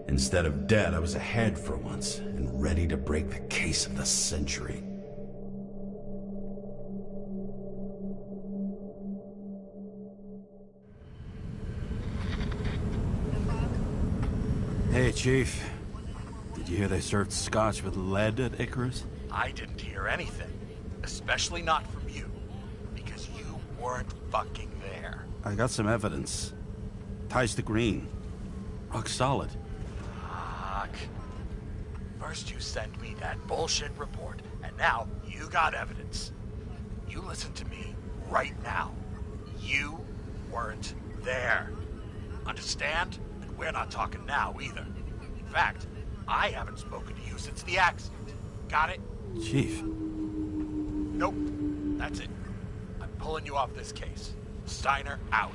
Instead of dead, I was ahead for once, and ready to break the case of the century. Hey, Chief. Did you hear they served scotch with lead at Icarus? I didn't hear anything. Especially not from you. Because you weren't fucking there. I got some evidence. Ties to Green. Rock solid. Fuck. First you send me that bullshit report, and now you got evidence. You listen to me right now. You weren't there. Understand? And we're not talking now either. In fact, I haven't spoken to you since the accident. Got it? Chief. Nope. That's it. I'm pulling you off this case. Steiner out.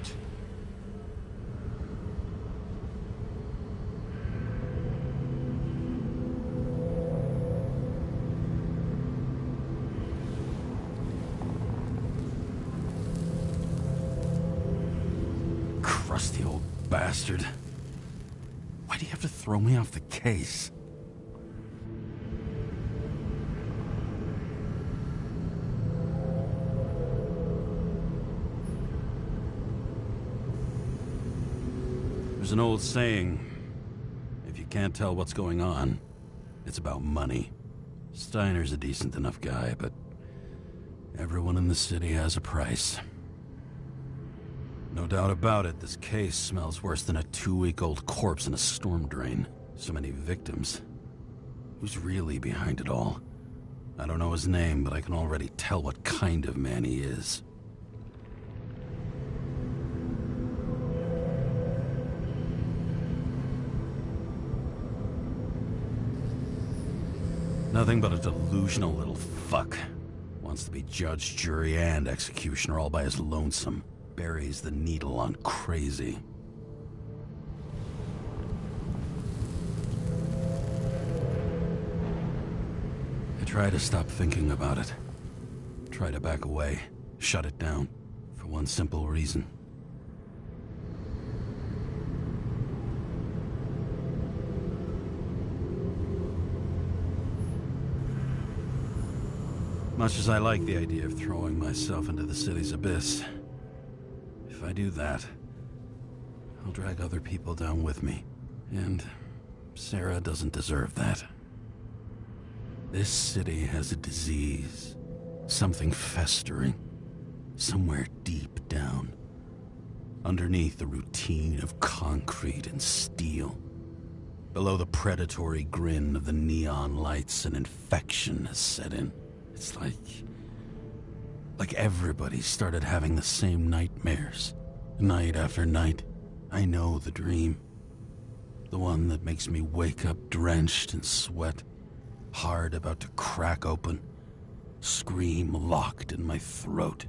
Crusty old bastard. Why do you have to throw me off the case? There's an old saying, if you can't tell what's going on, it's about money. Steiner's a decent enough guy, but everyone in the city has a price. No doubt about it, this case smells worse than a 2-week-old corpse in a storm drain. So many victims. Who's really behind it all? I don't know his name, but I can already tell what kind of man he is. Nothing but a delusional little fuck. Wants to be judge, jury, and executioner all by his lonesome. Buries the needle on crazy. I try to stop thinking about it. Try to back away, shut it down, for one simple reason. Much as I like the idea of throwing myself into the city's abyss, if I do that, I'll drag other people down with me. And Sarah doesn't deserve that. This city has a disease. Something festering. Somewhere deep down. Underneath the routine of concrete and steel. Below the predatory grin of the neon lights, an infection has set in. It's like everybody started having the same nightmares. Night after night. I know the dream. The one that makes me wake up drenched in sweat. Heart about to crack open. Scream locked in my throat.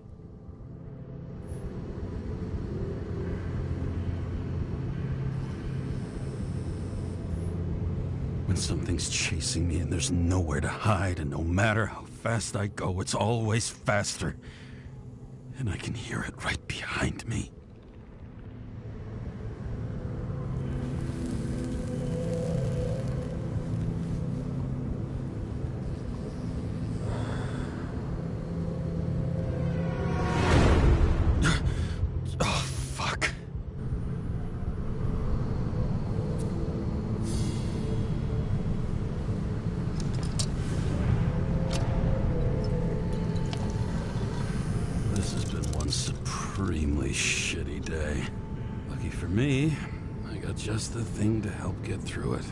When something's chasing me and there's nowhere to hide, and no matter how fast I go, it's always faster. And I can hear it right behind me. extremely shitty day. Lucky for me, I got just the thing to help get through it.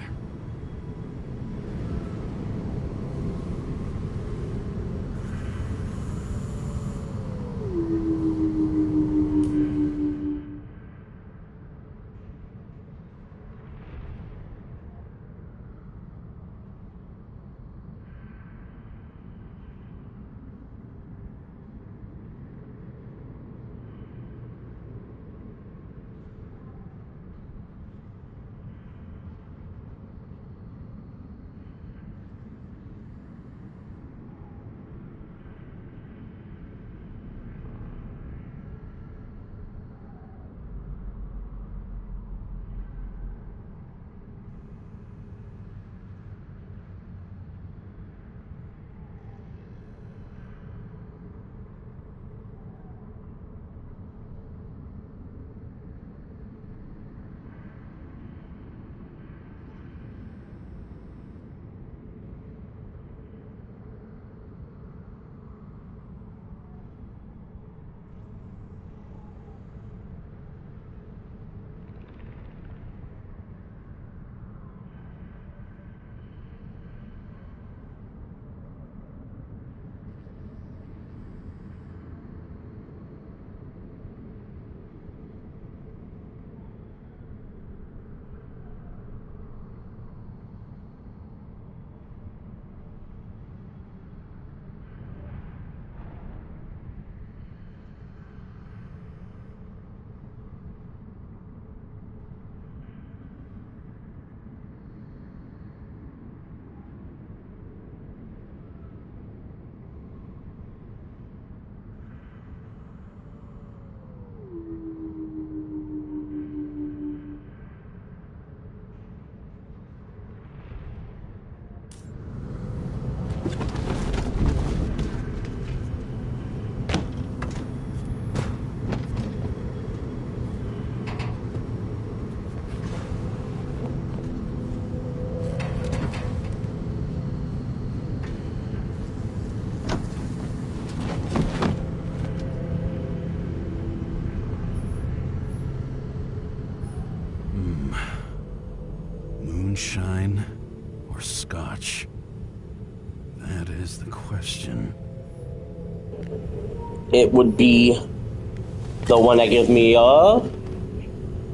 Moonshine or scotch? That is the question. It would be the one that gives me a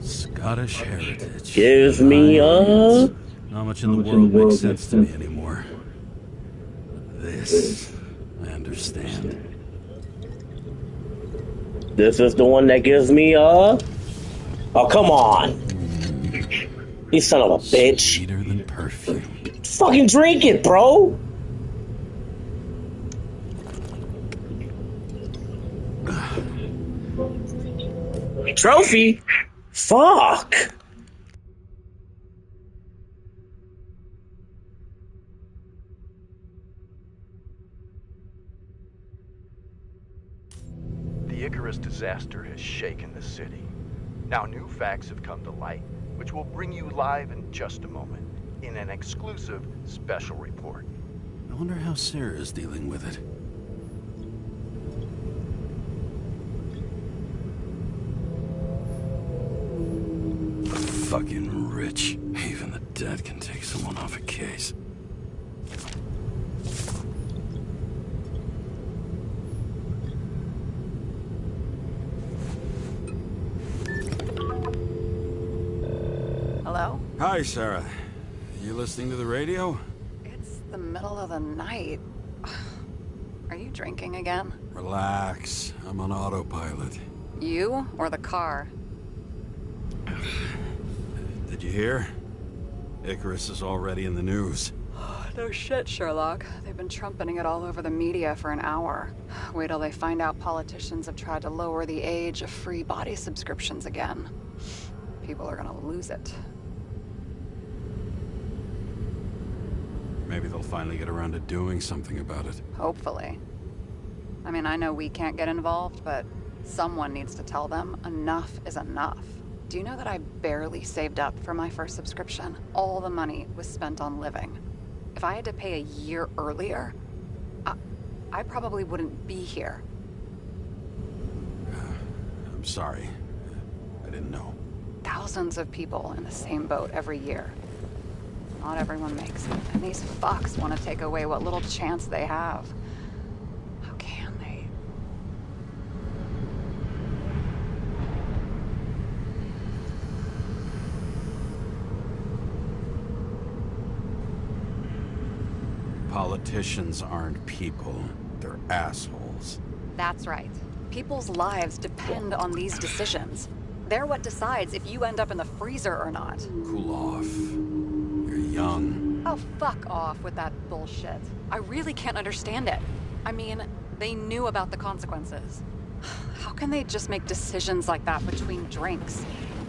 Scottish heritage. Give me a. Not much in the world makes sense to me anymore. This, I understand. This is the one that gives me a. Oh, come on. You son of a bitch. Sweeter than perfume. Fucking drink it, bro. Trophy? Fuck. The Icarus disaster has shaken the city. Now new facts have come to light, which we'll bring you live in just a moment, in an exclusive special report. I wonder how Sarah is dealing with it. Fucking rich. Even the dead can take someone off a case. Hello? Hi, Sarah. You listening to the radio? It's the middle of the night. Are you drinking again? Relax. I'm on autopilot. You or the car? Did you hear? Icarus is already in the news. No shit, Sherlock. They've been trumpeting it all over the media for an hour. Wait till they find out politicians have tried to lower the age of free body subscriptions again. People are gonna lose it. Maybe they'll finally get around to doing something about it. Hopefully. I mean, I know we can't get involved, but someone needs to tell them enough is enough. Do you know that I barely saved up for my first subscription? All the money was spent on living. If I had to pay a year earlier, I probably wouldn't be here. I'm I'm sorry. I didn't know. Thousands of people in the same boat every year. Not everyone makes it, and these fucks want to take away what little chance they have. How can they? Politicians aren't people. They're assholes. That's right. People's lives depend on these decisions. They're what decides if you end up in the freezer or not. Cool off. You're young. Oh, fuck off with that bullshit. I really can't understand it. I mean, they knew about the consequences. How can they just make decisions like that between drinks?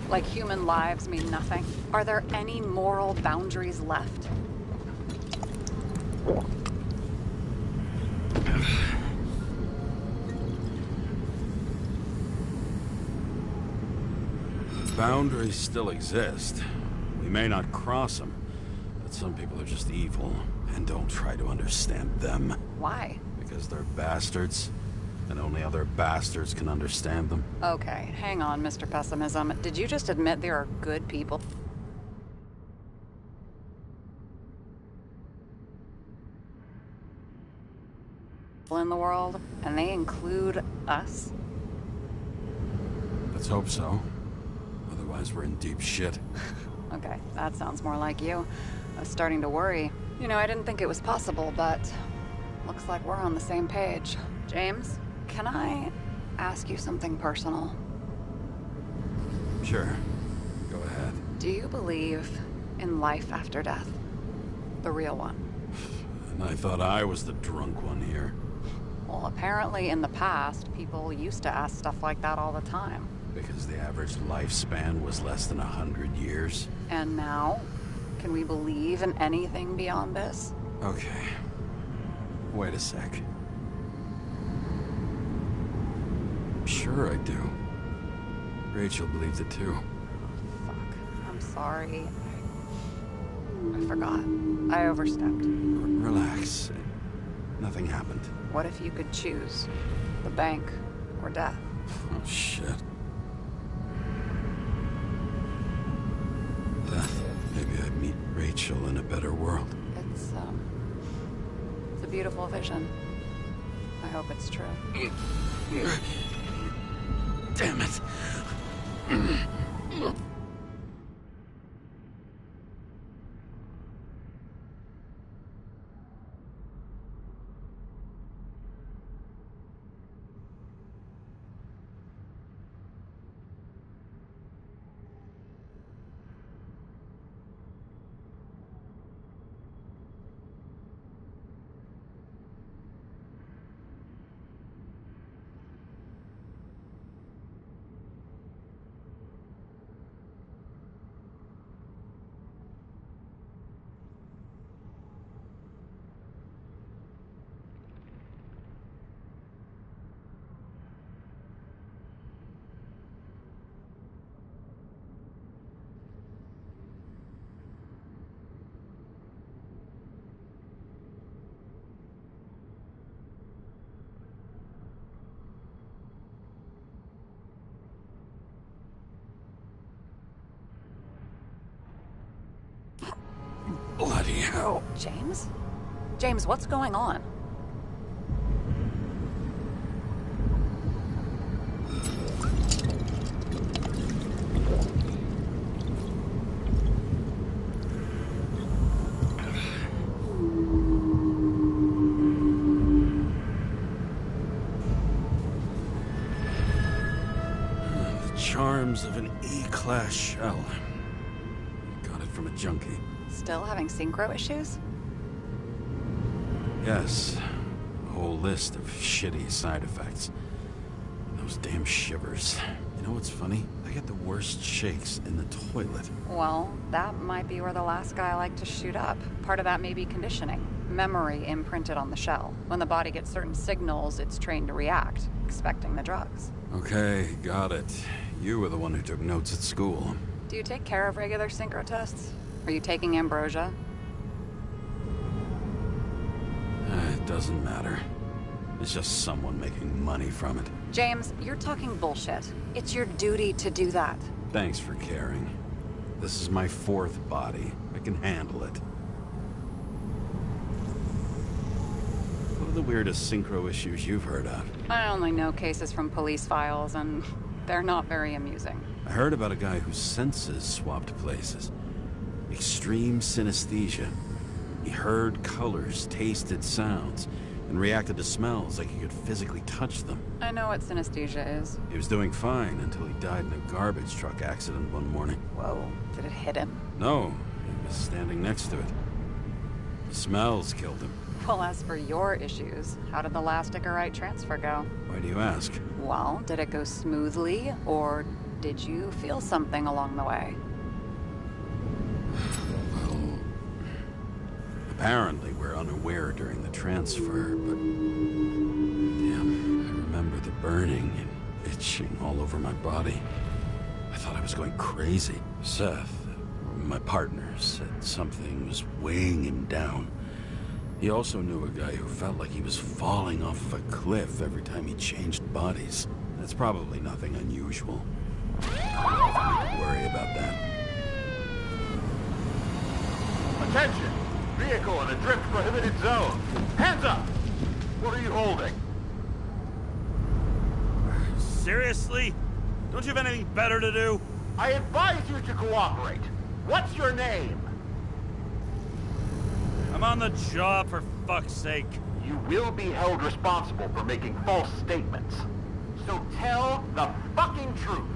Like human lives mean nothing? Are there any moral boundaries left? Boundaries still exist. We may not cross them, but some people are just evil and don't try to understand them. Why? Because they're bastards, and only other bastards can understand them. Okay, hang on, Mr. Pessimism. Did you just admit there are good people in the world, and they include us? Let's hope so. Otherwise, we're in deep shit. Okay, that sounds more like you. I was starting to worry. You know, I didn't think it was possible, but looks like we're on the same page. James, can I ask you something personal? Sure. Go ahead. Do you believe in life after death? The real one? And I thought I was the drunk one here. Well, apparently in the past, people used to ask stuff like that all the time. Because the average lifespan was less than 100 years. And now? Can we believe in anything beyond this? Okay. Wait a sec. Sure I do. Rachel believes it too. Fuck. I'm sorry. I forgot. I overstepped. Relax. Nothing happened. What if you could choose? The bank or death? Oh, shit. Death. Maybe I'd meet Rachel in a better world. It's a beautiful vision. I hope it's true. Damn it. Bloody hell. James? James, what's going on? The charms of an E-class shell. Got it from a junkie. Still having synchro issues? Yes. A whole list of shitty side effects. Those damn shivers. You know what's funny? I get the worst shakes in the toilet. Well, that might be where the last guy liked to shoot up. Part of that may be conditioning. Memory imprinted on the shell. When the body gets certain signals, it's trained to react, expecting the drugs. Okay, got it. You were the one who took notes at school. Do you take care of regular synchro tests? Are you taking ambrosia? It doesn't matter. It's just someone making money from it. James, you're talking bullshit. It's your duty to do that. Thanks for caring. This is my 4th body. I can handle it. What are the weirdest synchro issues you've heard of? I only know cases from police files, and they're not very amusing. I heard about a guy whose senses swapped places. Extreme synesthesia. He heard colors, tasted sounds, and reacted to smells like he could physically touch them. I know what synesthesia is. He was doing fine until he died in a garbage truck accident one morning. Whoa, did it hit him? No, he was standing next to it. The smells killed him. Well, as for your issues, how did the last Icarite transfer go? Why do you ask? Well, did it go smoothly, or did you feel something along the way? Well, apparently we're unaware during the transfer, but... Damn, I remember the burning and itching all over my body. I thought I was going crazy. Seth, my partner, said something was weighing him down. He also knew a guy who felt like he was falling off of a cliff every time he changed bodies. That's probably nothing unusual. I don't need to worry about that. Attention! Vehicle in a drift prohibited zone. Hands up! What are you holding? Seriously? Don't you have anything better to do? I advise you to cooperate. What's your name? I'm on the job, for fuck's sake. You will be held responsible for making false statements. So tell the fucking truth.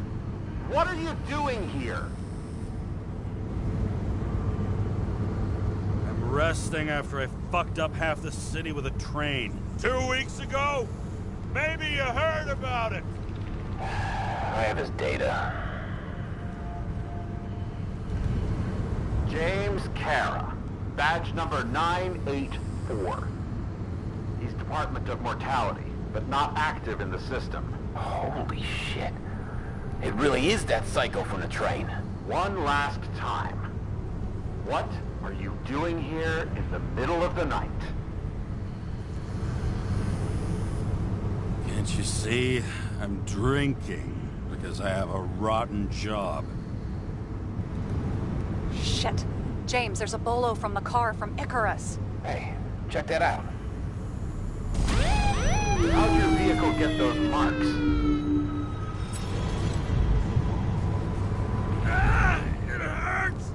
What are you doing here? I'm resting after I fucked up half the city with a train. 2 weeks ago? Maybe you heard about it. I have his data. James Kara, badge number 984. He's Department of Mortality, but not active in the system. Holy shit. It really is that psycho from the train. One last time. What are you doing here in the middle of the night? Can't you see? I'm drinking because I have a rotten job. Shit. James, there's a bolo from the car from Icarus. Hey, check that out. How'd your vehicle get those marks? It hurts!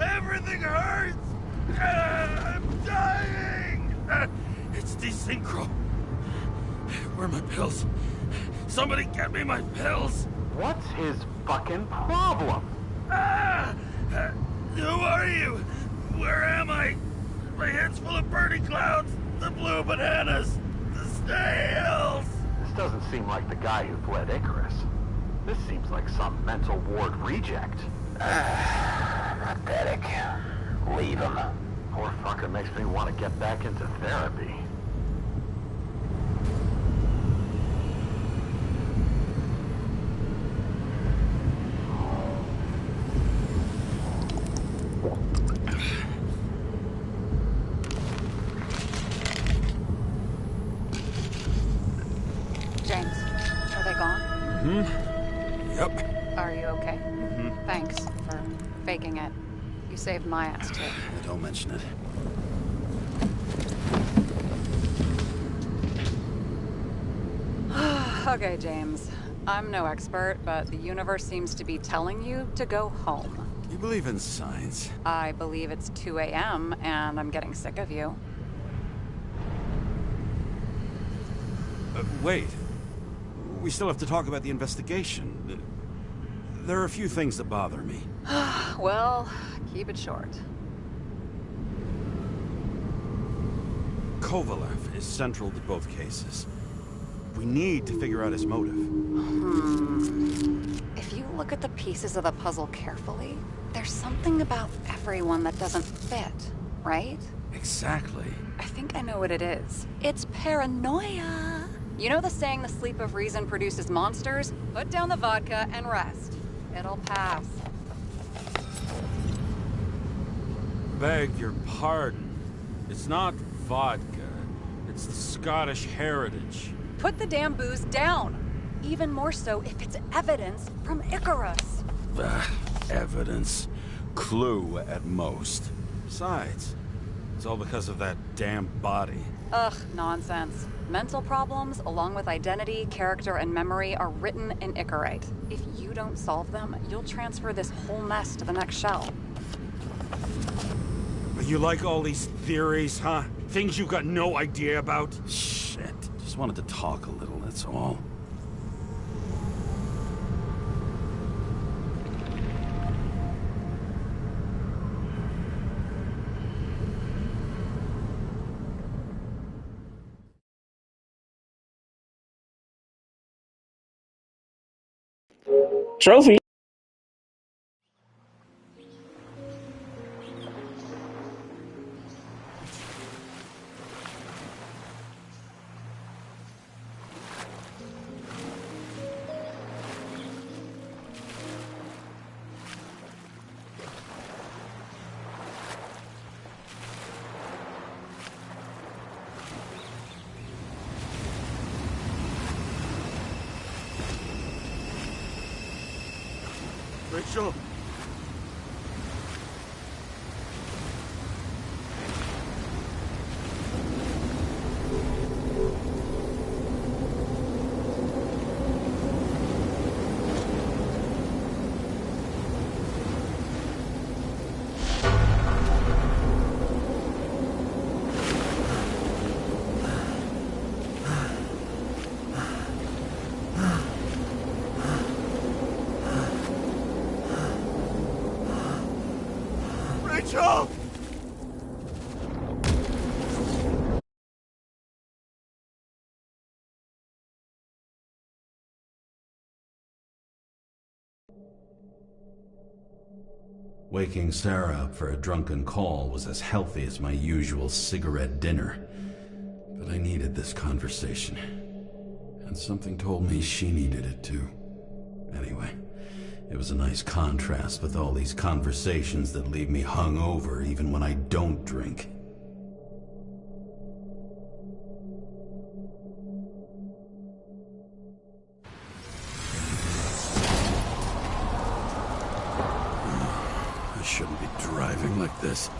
Everything hurts! I'm dying! It's desynchro. Where are my pills? Somebody get me my pills! What's his fucking problem? Who are you? Where am I? My head's full of birdie clouds, the blue bananas, the snails! This doesn't seem like the guy who fled Icarus. This seems like some mental ward reject. Pathetic. Leave him. Poor fucker makes me want to get back into therapy. James, are they gone? Yep. Are you okay? Thanks for faking it. You saved my ass, too. Don't mention it. Okay, James. I'm no expert, but the universe seems to be telling you to go home. You believe in science? I believe it's 2 a.m., and I'm getting sick of you. Wait. We still have to talk about the investigation. There are a few things that bother me. Well, keep it short. Kovalev is central to both cases. We need to figure out his motive. If you look at the pieces of the puzzle carefully, there's something about everyone that doesn't fit, right? Exactly. I think I know what it is. It's paranoia. You know the saying, the sleep of reason produces monsters? Put down the vodka and rest. It'll pass. Beg your pardon. It's not vodka. It's the Scottish heritage. Put the damn booze down! Even more so if it's evidence from Icarus. Evidence. Clue at most. Besides, it's all because of that damn body. Ugh, nonsense. Mental problems, along with identity, character, and memory, are written in Icarite. If you don't solve them, you'll transfer this whole mess to the next shell. But you like all these theories, huh? Things you got no idea about? Shit. Just wanted to talk a little, that's all. Trophy. Rachel! Rachel! Waking Sarah up for a drunken call was as healthy as my usual cigarette dinner. But I needed this conversation. And something told me she needed it too. Anyway, it was a nice contrast with all these conversations that leave me hungover even when I don't drink. I shouldn't be driving like this.